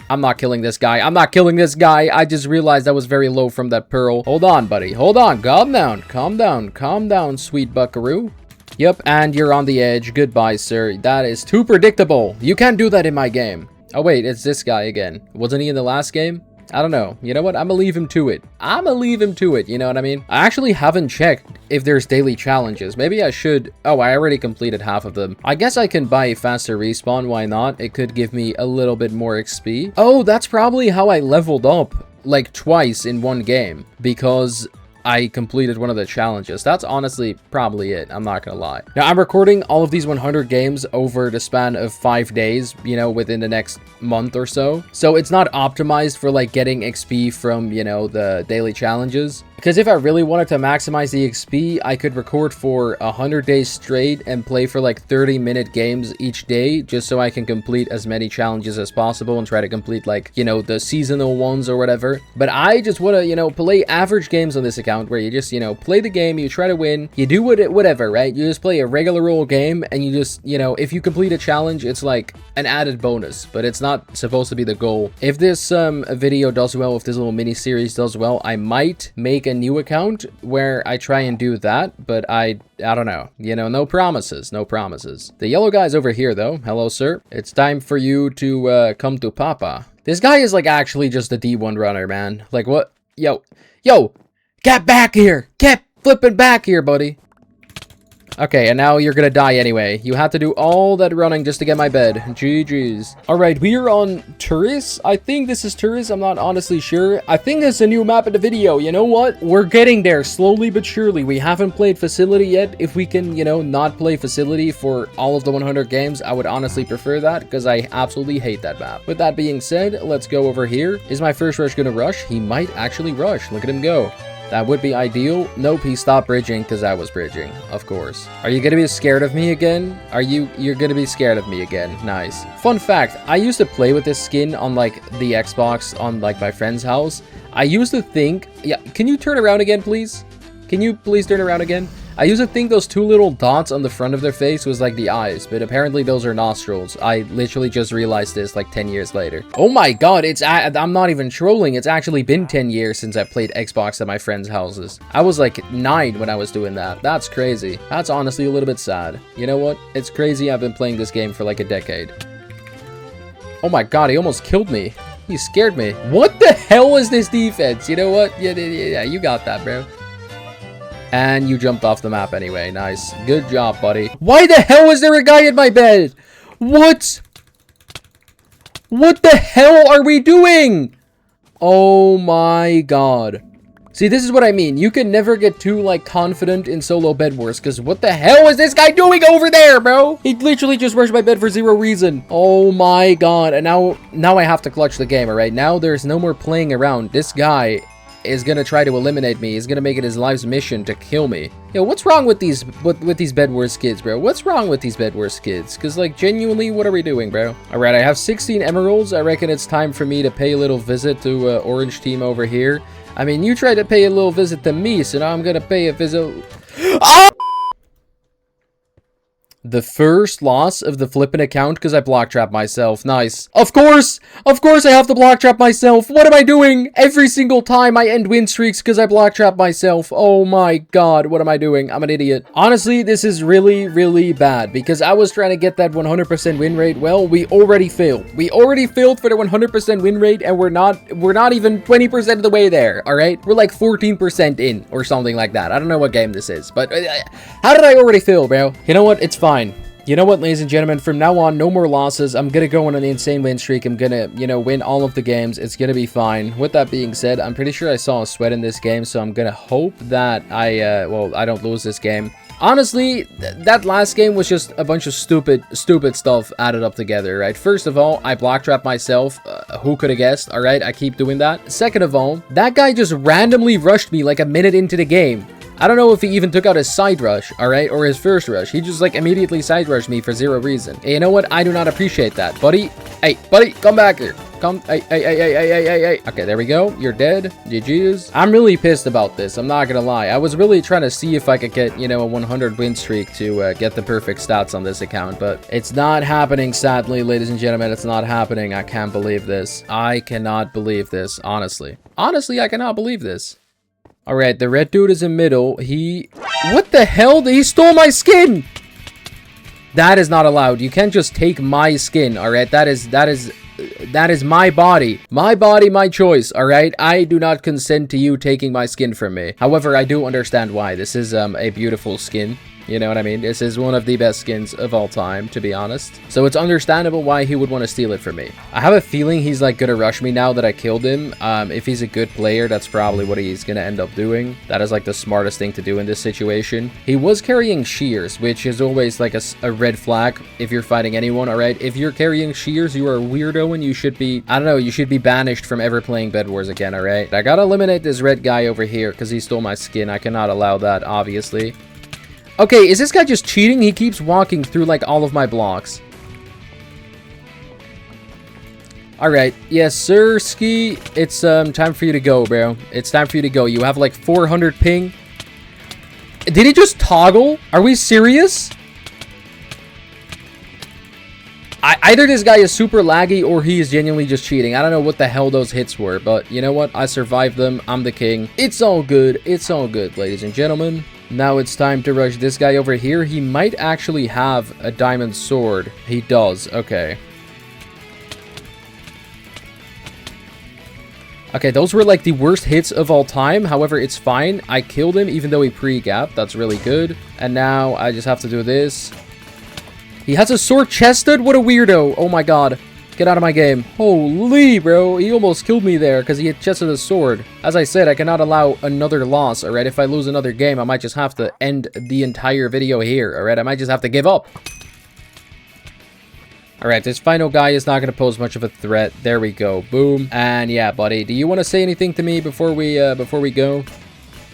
I'm not killing this guy. I'm not killing this guy. I just realized I was very low from that pearl. Hold on, buddy. Hold on. Calm down. Calm down. Calm down, sweet buckaroo. Yep, and you're on the edge. Goodbye, sir. That is too predictable. You can't do that in my game. Oh, wait. It's this guy again. Wasn't he in the last game? I don't know. You know what? I'm gonna leave him to it. I'm gonna leave him to it. You know what I mean? I actually haven't checked if there's daily challenges. Maybe I should. Oh, I already completed half of them. I guess I can buy a faster respawn. Why not? It could give me a little bit more XP. Oh, that's probably how I leveled up like twice in one game, because I completed one of the challenges. That's honestly probably it. I'm not gonna lie. Now, I'm recording all of these 100 games over the span of 5 days, you know, within the next month or so. So it's not optimized for like getting XP from, you know, the daily challenges. Because if I really wanted to maximize the XP, I could record for 100 days straight and play for like 30-minute games each day, just so I can complete as many challenges as possible and try to complete like, you know, the seasonal ones or whatever. But I just want to, you know, play average games on this account where you just, you know, play the game, you try to win, you do whatever, right? You just play a regular old game and you just, you know, if you complete a challenge, it's like an added bonus, but it's not supposed to be the goal. If this video does well, if this little mini series does well, I might make a new account where I try and do that, but I don't know, you know, no promises. The yellow guy's over here though. Hello, sir. It's time for you to come to Papa. This guy is like actually just a D1 runner, man. Like what? Yo, get back here. Get flipping back here, buddy. Okay, and now you're gonna die anyway. You had to do all that running just to get my bed. GG's. Alright, we are on Turris. I think this is Turris. I'm not honestly sure. I think there's a new map in the video. You know what? We're getting there slowly but surely. We haven't played Facility yet. If we can, you know, not play Facility for all of the 100 games, I would honestly prefer that because I absolutely hate that map. With that being said, let's go over here. Is my first rush gonna rush? He might actually rush. Look at him go. That would be ideal. Nope, he stopped bridging because I was bridging, of course. Are you gonna be scared of me again? You're gonna be scared of me again. Nice. Fun fact, I used to play with this skin on like the Xbox on like my friend's house. I used to think, yeah, can you turn around again, please? Can you please turn around again? I used to think those two little dots on the front of their face was like the eyes, but apparently those are nostrils. I literally just realized this like 10 years later. Oh my god, I'm not even trolling. It's actually been 10 years since I played Xbox at my friends' houses. I was like 9 when I was doing that. That's crazy. That's honestly a little bit sad. You know what? It's crazy I've been playing this game for like a decade. Oh my god, he almost killed me. He scared me. What the hell is this defense? You know what? Yeah, you got that, bro. And you jumped off the map anyway. Nice. Good job, buddy. Why the hell is there a guy in my bed? What? What the hell are we doing? Oh my god. See, this is what I mean. You can never get too, like, confident in solo Bedwars, because what the hell is this guy doing over there, bro? He literally just rushed my bed for zero reason. Oh my god. And now I have to clutch the game, alright? Now there's no more playing around. This guy is gonna try to eliminate me. He's gonna make it his life's mission to kill me. Yo, what's wrong with these Bedwars kids, bro? What's wrong with these Bedwars kids? Because, like, genuinely, what are we doing, bro? Alright, I have 16 emeralds. I reckon it's time for me to pay a little visit to Orange Team over here. I mean, you tried to pay a little visit to me, so now I'm gonna pay a visit. Ah! The first loss of the flippin' account because I block trap myself. Nice. Of course I have to block trap myself. What am I doing? Every single time I end win streaks because I block trap myself. Oh my god, what am I doing? I'm an idiot. Honestly, this is really, really bad because I was trying to get that 100% win rate. Well, we already failed. We already failed for the 100% win rate and we're not even 20% of the way there, all right? We're like 14% in or something like that. I don't know what game this is, but how did I already fail, bro? You know what? It's fine. You know what, ladies and gentlemen, from now on, no more losses. I'm gonna go on an insane win streak. I'm gonna, you know, win all of the games. It's gonna be fine. With that being said, I'm pretty sure I saw a sweat in this game, so I'm gonna hope that I don't lose this game. Honestly, that last game was just a bunch of stupid stuff added up together, right? First of all, I block trapped myself. Who could have guessed? All right, I keep doing that. Second of all, that guy just randomly rushed me like a minute into the game. I don't know if he even took out his side rush, all right, or his first rush. He just like immediately side rushed me for zero reason. And you know what? I do not appreciate that, buddy. Hey, buddy, come back here. Come, hey. Okay, there we go. You're dead. GG's. I'm really pissed about this. I'm not gonna lie. I was really trying to see if I could get, you know, a 100 win streak to get the perfect stats on this account, but it's not happening, sadly, ladies and gentlemen. It's not happening. I can't believe this. I cannot believe this, honestly. Honestly, I cannot believe this. All right, the red dude is in middle. What the hell? He stole my skin. That is not allowed. You can't just take my skin. All right, that is my body. My body, my choice. All right, I do not consent to you taking my skin from me. However, I do understand why. This is a beautiful skin. You know what I mean? This is one of the best skins of all time, to be honest. So it's understandable why he would want to steal it from me. I have a feeling he's like gonna rush me now that I killed him. If he's a good player, that's probably what he's gonna end up doing. That is like the smartest thing to do in this situation. He was carrying shears, which is always like a red flag if you're fighting anyone, all right? If you're carrying shears, you are a weirdo and you should be, I don't know, you should be banished from ever playing Bedwars again, all right? I gotta eliminate this red guy over here because he stole my skin. I cannot allow that, obviously. Okay, is this guy just cheating? He keeps walking through, like, all of my blocks. Alright, yes, sir, Ski. It's, time for you to go, bro. It's time for you to go. You have, like, 400 ping. Did he just toggle? Are we serious? Either this guy is super laggy or he is genuinely just cheating. I don't know what the hell those hits were, but you know what? I survived them. I'm the king. It's all good. It's all good, ladies and gentlemen. Now it's time to rush this guy over here. He might actually have a diamond sword. He does. Okay. Okay, those were like the worst hits of all time. However, it's fine. I killed him even though he pre-gapped. That's really good. And now I just have to do this. He has a sword chested? What a weirdo. Oh my god. Get out of my game. Holy, bro. He almost killed me there because he had chested a sword. As I said, I cannot allow another loss, alright? If I lose another game, I might just have to end the entire video here, alright? I might just have to give up. Alright, this final guy is not going to pose much of a threat. There we go. Boom. And yeah, buddy, do you want to say anything to me before we go?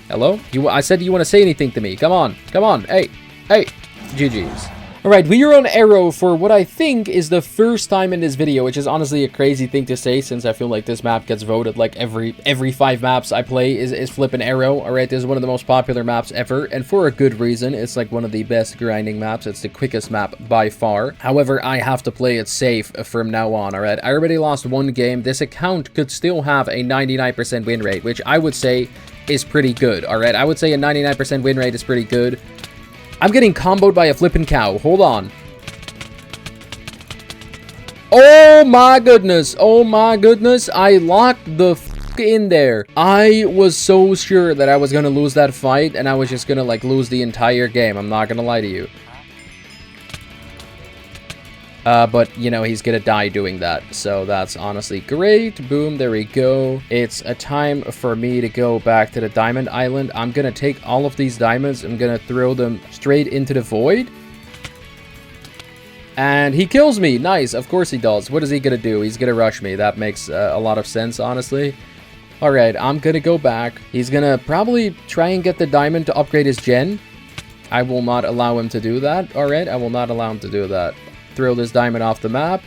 Hello? I said, do you want to say anything to me? Come on. Come on. Hey. Hey. GG's. Alright, we are on Arrow for what I think is the first time in this video, which is honestly a crazy thing to say since I feel like this map gets voted like every 5 maps I play is flipping Arrow. Alright, this is one of the most popular maps ever, and for a good reason. It's like one of the best grinding maps. It's the quickest map by far. However, I have to play it safe from now on, alright? I already lost one game. This account could still have a 99% win rate, which I would say is pretty good, alright? I would say a 99% win rate is pretty good. I'm getting comboed by a flipping cow. Hold on. Oh my goodness. Oh my goodness. I locked the f in there. I was so sure that I was going to lose that fight and I was just going to like lose the entire game. I'm not going to lie to you. But, you know, he's gonna die doing that. So that's honestly great. Boom, there we go. It's a time for me to go back to the diamond island. I'm gonna take all of these diamonds. I'm gonna throw them straight into the void. And he kills me. Nice. Of course he does. What is he gonna do? He's gonna rush me. That makes a lot of sense, honestly. Alright, I'm gonna go back. He's gonna probably try and get the diamond to upgrade his gen. I will not allow him to do that. Alright, I will not allow him to do that. Throw this diamond off the map.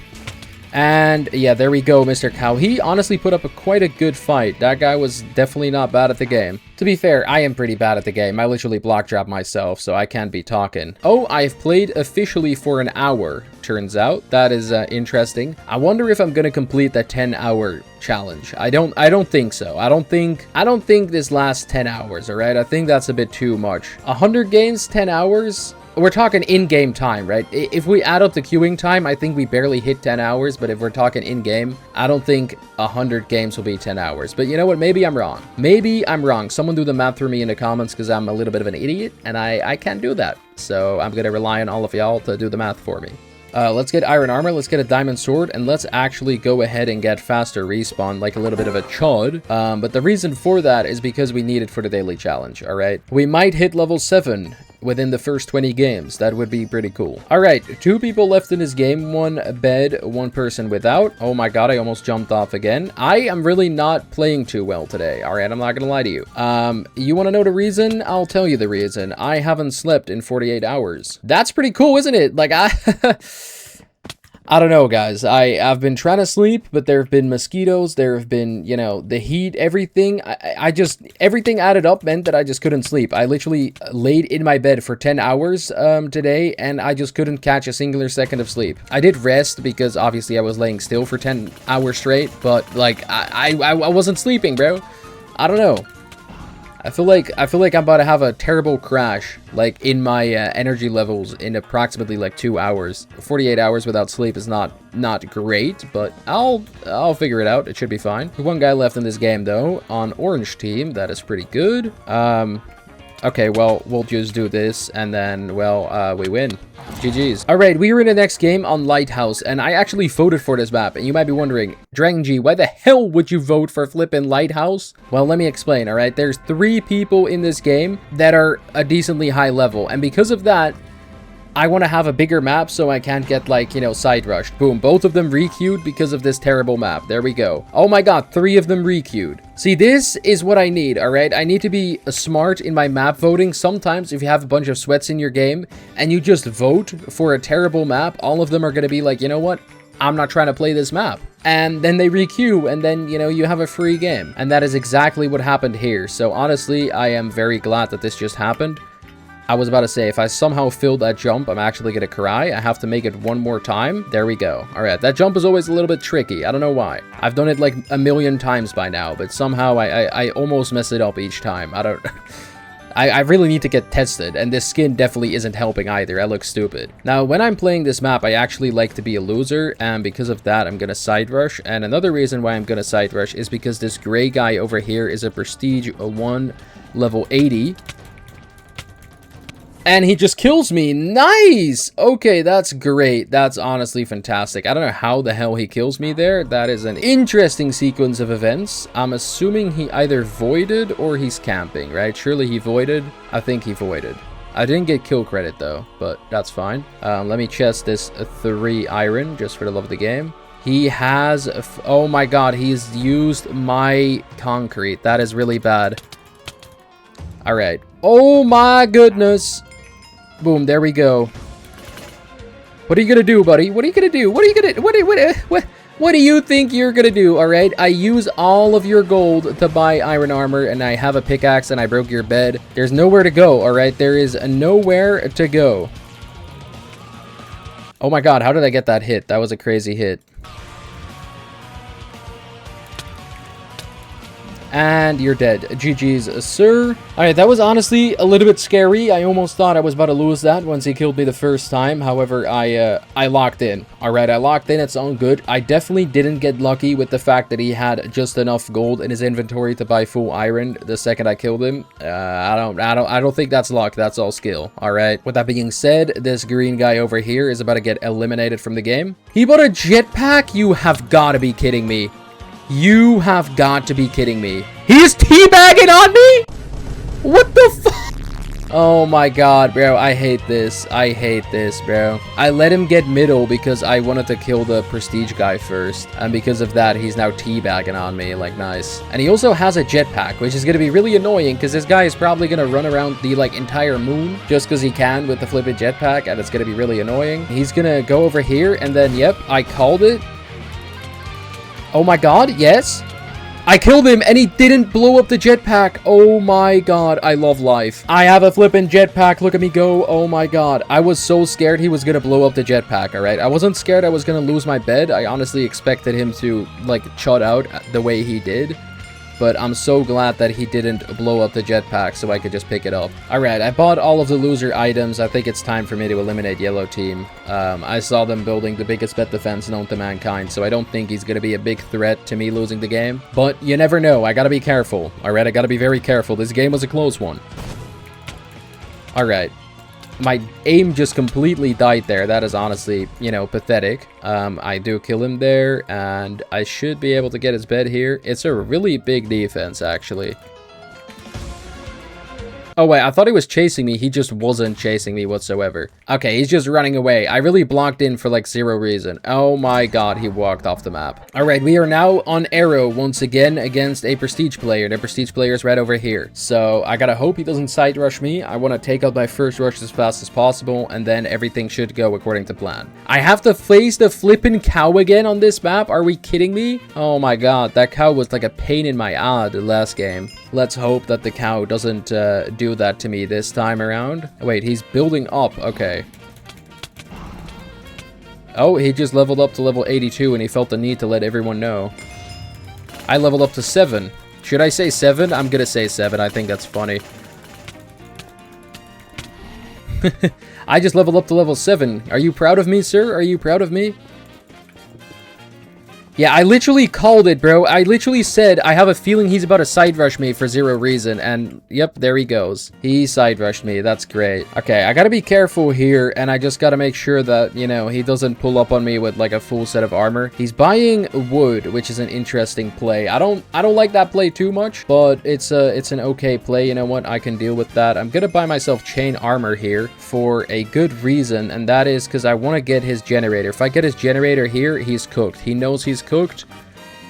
And yeah, there we go, Mr. Cow. He honestly put up quite a good fight. That guy was definitely not bad at the game. To be fair, I am pretty bad at the game. I literally block drop myself, so I can't be talking. Oh, I've played officially for an hour, turns out. That is interesting. I wonder if I'm gonna complete that 10-hour challenge. I don't think so. I don't think this lasts 10 hours, all right? I think that's a bit too much. 100 games, 10 hours? We're talking in-game time, right? If we add up the queuing time, I think we barely hit 10 hours. But if we're talking in-game, I don't think 100 games will be 10 hours. But you know what? Maybe I'm wrong. Maybe I'm wrong. Someone do the math for me in the comments because I'm a little bit of an idiot. And I can't do that. So I'm going to rely on all of y'all to do the math for me. Let's get iron armor, let's get a diamond sword, and let's actually go ahead and get faster respawn, like a little bit of a chud. But the reason for that is because we need it for the daily challenge, alright? We might hit level 7 within the first 20 games. That would be pretty cool. Alright, 2 people left in this game, 1 bed, 1 person without. Oh my god, I almost jumped off again. I am really not playing too well today, alright? I'm not gonna lie to you. You wanna know the reason? I'll tell you the reason. I haven't slept in 48 hours. That's pretty cool, isn't it? Like, I don't know, guys. I've been trying to sleep, but there have been mosquitoes. There have been, you know, the heat, everything. Everything added up meant that I just couldn't sleep. I literally laid in my bed for 10 hours today, and I just couldn't catch a singular second of sleep. I did rest because obviously I was laying still for 10 hours straight, but like I wasn't sleeping, bro. I don't know. I feel like I'm about to have a terrible crash, like in my energy levels in approximately like 2 hours. 48 hours without sleep is not great, but I'll figure it out. It should be fine. 1 guy left in this game though, on orange team. That is pretty good. Okay, well, we'll just do this, and then, well, we win. GG's. Alright, we are in the next game on Lighthouse, and I actually voted for this map, and you might be wondering, Dragon G, why the hell would you vote for flippin' Lighthouse? Well, let me explain, alright? There's 3 people in this game that are a decently high level, and because of that, I want to have a bigger map so I can't get, like, you know, side rushed. Boom, both of them requeued because of this terrible map. There we go. Oh my god, 3 of them requeued. See, this is what I need, alright? I need to be smart in my map voting. Sometimes if you have a bunch of sweats in your game and you just vote for a terrible map, all of them are going to be like, you know what? I'm not trying to play this map. And then they requeue, and then, you know, you have a free game. And that is exactly what happened here. So honestly, I am very glad that this just happened. I was about to say, if I somehow failed that jump, I'm actually going to cry. I have to make it 1 more time. There we go. All right, that jump is always a little bit tricky. I don't know why. I've done it like a million times by now, but somehow I almost mess it up each time. I don't... I really need to get tested, and this skin definitely isn't helping either. I look stupid. Now, when I'm playing this map, I actually like to be a loser, and because of that, I'm going to side rush. And another reason why I'm going to side rush is because this gray guy over here is a Prestige 1 level 80. And he just kills me. Nice! Okay, that's great. That's honestly fantastic. I don't know how the hell he kills me there. That is an interesting sequence of events. I'm assuming he either voided or he's camping, right? Surely he voided. I think he voided. I didn't get kill credit though, but that's fine. Let me chest this 3 iron just for the love of the game. He has... oh my god, he's used my concrete. That is really bad. Alright. Oh my goodness. Boom, there we go. What are you gonna do, buddy? What are you gonna do? What are you gonna... What do you think you're gonna do, alright? I use all of your gold to buy iron armor, and I have a pickaxe, and I broke your bed. There's nowhere to go, alright? There is nowhere to go. Oh my god, how did I get that hit? That was a crazy hit. And you're dead. GG's, sir. Alright, that was honestly a little bit scary. I almost thought I was about to lose that once he killed me the first time. However, I locked in. Alright, I locked in. It's all good. I definitely didn't get lucky with the fact that he had just enough gold in his inventory to buy full iron the second I killed him. I don't think that's luck. That's all skill. Alright. With that being said, this green guy over here is about to get eliminated from the game. He bought a jetpack? You have got to be kidding me. You have got to be kidding me. He's teabagging on me? What the fuck? Oh my god, bro. I hate this. I hate this, bro. I let him get middle because I wanted to kill the prestige guy first. And because of that, he's now teabagging on me. Like, nice. And he also has a jetpack, which is going to be really annoying because this guy is probably going to run around the, like, entire moon just because he can with the flippin' jetpack. And it's going to be really annoying. He's going to go over here and then, yep, I called it. Oh my god, yes. I killed him and he didn't blow up the jetpack. Oh my god, I love life. I have a flippin' jetpack. Look at me go. Oh my god. I was so scared he was gonna blow up the jetpack, alright? I wasn't scared I was gonna lose my bed. I honestly expected him to, like, chud out the way he did. But I'm so glad that he didn't blow up the jetpack so I could just pick it up. Alright, I bought all of the loser items. I think it's time for me to eliminate yellow team. I saw them building the biggest bet defense known to mankind, so I don't think he's going to be a big threat to me losing the game. But you never know. I gotta be careful. Alright, I gotta be very careful. This game was a close one. Alright. My aim just completely died there. That is honestly, you know, pathetic. I do kill him there, and I should be able to get his bed here. It's a really big defense, actually. Oh, wait, I thought he was chasing me. He just wasn't chasing me whatsoever. Okay, he's just running away. I really blocked in for, like, zero reason. Oh my god, he walked off the map. Alright, we are now on arrow once again against a prestige player. The prestige player is right over here. So, I gotta hope he doesn't side rush me. I want to take out my first rush as fast as possible, and then everything should go according to plan. I have to face the flippin' cow again on this map? Are we kidding me? Oh my god, that cow was like a pain in my eye the last game. Let's hope that the cow doesn't do that to me this time around. Wait, he's building up. Okay. Oh, he just leveled up to level 82 and he felt the need to let everyone know. I leveled up to 7. Should I say 7? I'm gonna say 7. I think that's funny. I just leveled up to level 7. Are you proud of me, sir? Are you proud of me? Yeah, I literally called it, bro. I literally said, I have a feeling he's about to side rush me for zero reason. And, yep, there he goes. He side rushed me. That's great. Okay, I gotta be careful here. And I just gotta make sure that, you know, he doesn't pull up on me with, like, a full set of armor. He's buying wood, which is an interesting play. I don't like that play too much. But it's an okay play. You know what? I can deal with that. I'm gonna buy myself chain armor here for a good reason. And that is because I want to get his generator. If I get his generator here, he's cooked. He knows he's cooked.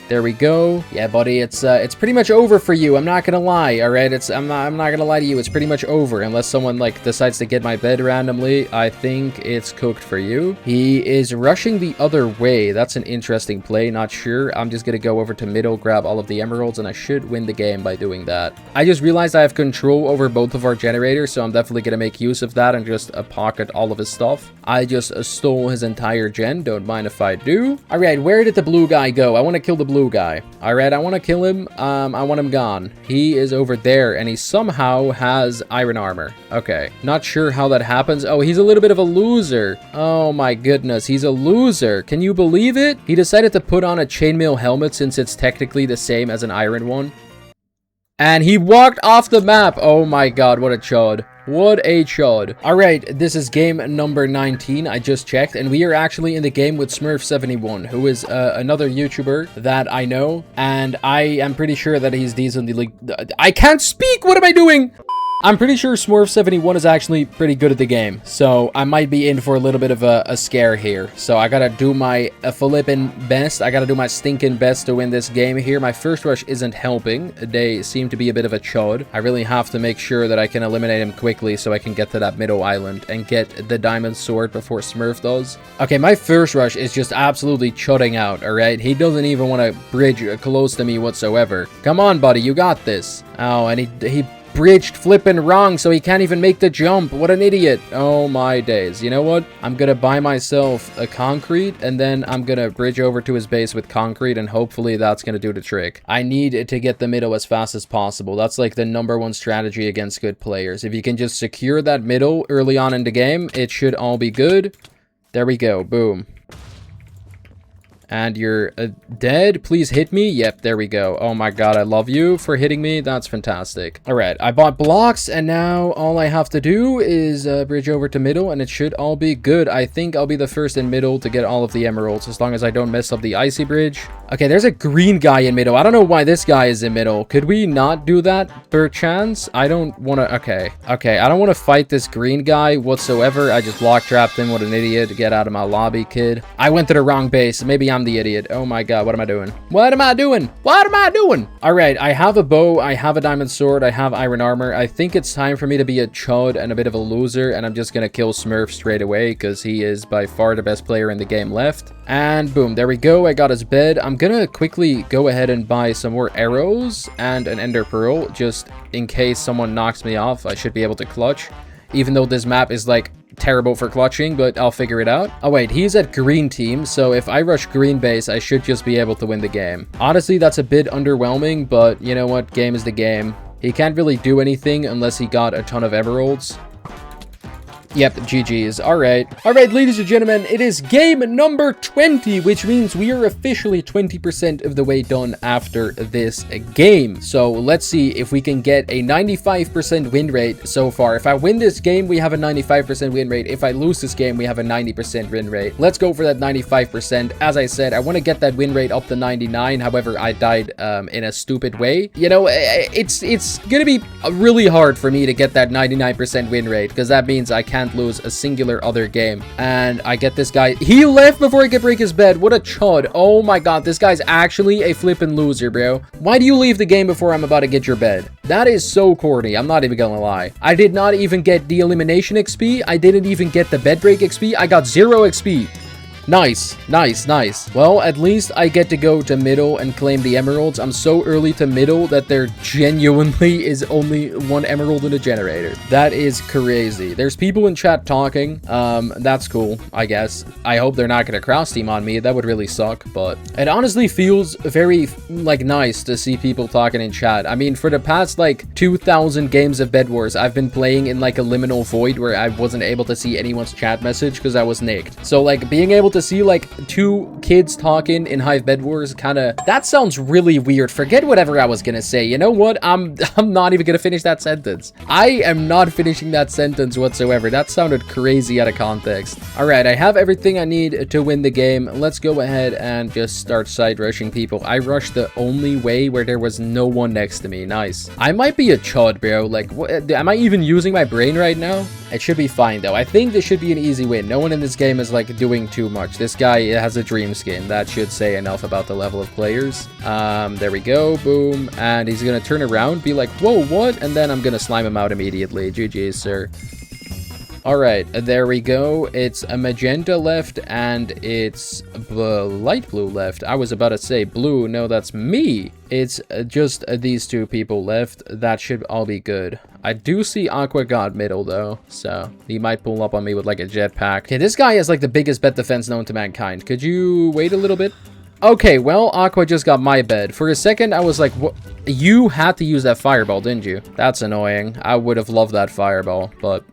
There we go. Yeah, buddy, it's pretty much over for you. I'm not gonna lie, all right? I'm not gonna lie to you. It's pretty much over unless someone like decides to get my bed randomly. I think it's cooked for you. He is rushing the other way. That's an interesting play. Not sure. I'm just gonna go over to middle, grab all of the emeralds, and I should win the game by doing that. I just realized I have control over both of our generators, so I'm definitely gonna make use of that and just pocket all of his stuff. I just stole his entire gen. Don't mind if I do. All right, where did the blue guy go? I want to kill the blue guy. All right, I want to kill him. I want him gone. He is over there and he somehow has iron armor. Okay, not sure how that happens. Oh, he's a little bit of a loser. Oh my goodness, he's a loser. Can you believe it? He decided to put on a chainmail helmet since it's technically the same as an iron one. And he walked off the map. Oh my god, what a chod. What a chod. Alright, this is game number 19. I just checked, and we are actually in the game with Smurf71, who is another YouTuber that I know, and I am pretty sure that he's decently... I can't speak! What am I doing? I'm pretty sure Smurf71 is actually pretty good at the game, so I might be in for a little bit of a scare here. So I gotta do my flippin' best. I gotta do my stinking best to win this game here. My first rush isn't helping. They seem to be a bit of a chod. I really have to make sure that I can eliminate him quickly so I can get to that middle island and get the diamond sword before Smurf does. Okay, my first rush is just absolutely chudding out, alright? He doesn't even want to bridge close to me whatsoever. Come on, buddy, you got this. Oh, and he bridged flippin' wrong, so he can't even make the jump. What an idiot. Oh my days. You know what? I'm gonna buy myself a concrete, and then I'm gonna bridge over to his base with concrete, and hopefully that's gonna do the trick. I need to get the middle as fast as possible. That's like the #1 strategy against good players. If you can just secure that middle early on in the game, it should all be good. There we go. Boom. And you're dead. Please hit me. Yep, there we go. Oh my god, I love you for hitting me. That's fantastic. All right, I bought blocks, and now all I have to do is bridge over to middle, and it should all be good. I think I'll be the first in middle to get all of the emeralds, as long as I don't mess up the icy bridge. Okay, there's a green guy in middle. I don't know why this guy is in middle. Could we not do that per chance? I don't want to... Okay, I don't want to fight this green guy whatsoever. I just block trapped him. What an idiot. Get out of my lobby, kid. I went to the wrong base. Maybe I'm I'm the idiot. Oh my god, what am I doing? What am I doing? What am I doing? All right, I have a bow, I have a diamond sword, I have iron armor. I think it's time for me to be a chud and a bit of a loser, and I'm just gonna kill Smurf straight away because he is by far the best player in the game left. And boom, there we go. I got his bed. I'm gonna quickly go ahead and buy some more arrows and an ender pearl just in case someone knocks me off. I should be able to clutch, even though this map is like terrible for clutching, but I'll figure it out. Oh wait, he's at green team, so if I rush green base, I should just be able to win the game. Honestly, that's a bit underwhelming, but you know what? Game is the game. He can't really do anything unless he got a ton of emeralds. Yep, GG's. Alright, ladies and gentlemen, it is game number 20, which means we are officially 20% of the way done after this game. So let's see if we can get a 95% win rate so far. If I win this game, we have a 95% win rate. If I lose this game, we have a 90% win rate. Let's go for that 95%. As I said, I want to get that win rate up to 99. However, I died in a stupid way. You know, it's gonna be really hard for me to get that 99% win rate, because that means I can't lose a singular other game. And I get this guy. He left before I could break his bed. What a chud. Oh my god, this guy's actually a flippin' loser, bro. Why do you leave the game before I'm about to get your bed? That is so corny. I'm not even gonna lie. I did not even get the elimination XP. I didn't even get the bed break XP. I got 0 XP. Nice, nice, nice. Well, at least I get to go to middle and claim the emeralds. I'm so early to middle that there genuinely is only 1 emerald in a generator. That is crazy. There's people in chat talking. That's cool, I guess. I hope they're not gonna cross team on me. That would really suck, but it honestly feels very, like, nice to see people talking in chat. I mean, for the past, like, 2,000 games of Bedwars, I've been playing in, like, a liminal void where I wasn't able to see anyone's chat message because I was nicked. So, like, being able to see like 2 kids talking in Hive Bedwars that sounds really weird. Forget whatever I was gonna say. You know what? I'm not even gonna finish that sentence. I am not finishing that sentence whatsoever. That sounded crazy out of context. All right, I have everything I need to win the game. Let's go ahead and just start side rushing people. I rushed the only way where there was no one next to me. Nice. I might be a chud, bro. Like, what, am I even using my brain right now? It should be fine though. I think this should be an easy win. No one in this game is like doing too much. This guy has a dream skin. That should say enough about the level of players. There we go. Boom. And he's gonna turn around, be like, whoa, what? And then I'm gonna slime him out immediately. GG's, sir. Alright, there we go. It's a magenta left and it's light blue left. I was about to say blue. No, that's me. It's just these 2 people left. That should all be good. I do see Aqua God middle though, so he might pull up on me with like a jetpack. Okay, this guy has like the biggest bed defense known to mankind. Could you wait a little bit? Okay, well, Aqua just got my bed. For a second, I was like, what? You had to use that fireball, didn't you? That's annoying. I would have loved that fireball, but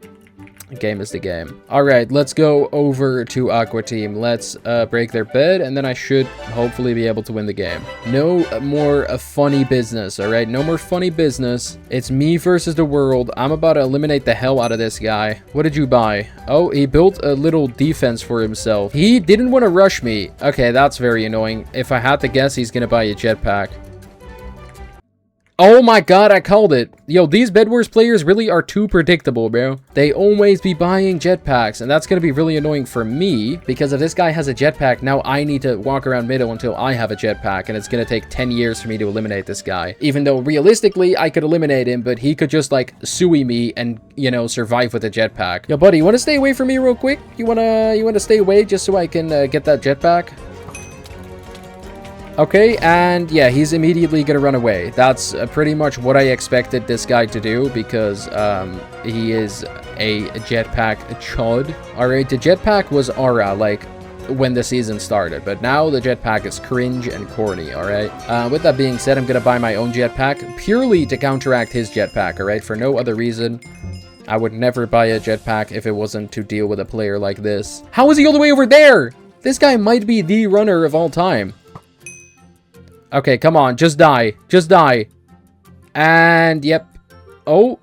the game is the game. All right, let's go over to Aqua team. Let's break their bed, and then I should hopefully be able to win the game. No more funny business, all right? No more funny business. It's me versus the world. I'm about to eliminate the hell out of this guy. What did you buy? Oh, he built a little defense for himself. He didn't want to rush me. Okay, that's very annoying. If I had to guess, he's gonna buy a jetpack. Oh my god, I called it. Yo, these Bedwars players really are too predictable, bro. They always be buying jetpacks, and that's gonna be really annoying for me, because if this guy has a jetpack, now I need to walk around middle until I have a jetpack, and it's gonna take 10 years for me to eliminate this guy. Even though, realistically, I could eliminate him, but he could just, like, sui me and, you know, survive with a jetpack. Yo, buddy, you wanna stay away from me real quick? You wanna stay away just so I can get that jetpack? Okay, and yeah, he's immediately gonna run away. That's pretty much what I expected this guy to do, because he is a jetpack chud. Alright, the jetpack was aura, like, when the season started, but now the jetpack is cringe and corny, alright? With that being said, I'm gonna buy my own jetpack, purely to counteract his jetpack, alright? For no other reason. I would never buy a jetpack if it wasn't to deal with a player like this. How is he all the way over there? This guy might be the runner of all time. Okay, come on, just die. Just die. And, yep. Oh.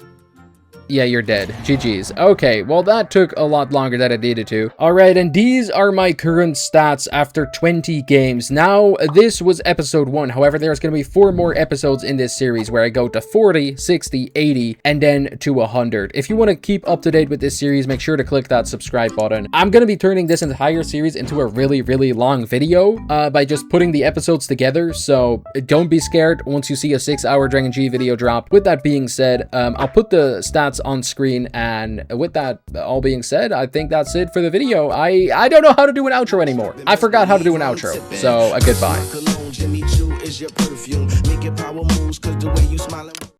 Yeah, you're dead. GG's. Okay, well, that took a lot longer than it needed to. Alright, and these are my current stats after 20 games. Now, this was episode 1. However, there's going to be 4 more episodes in this series where I go to 40, 60, 80, and then to 100. If you want to keep up to date with this series, make sure to click that subscribe button. I'm going to be turning this entire series into a really, really long video by just putting the episodes together, so don't be scared once you see a 6-hour Dragon G video drop. With that being said, I'll put the stats on screen, and with that all being said, I think that's it for the video. I don't know how to do an outro anymore. I forgot how to do an outro, so goodbye.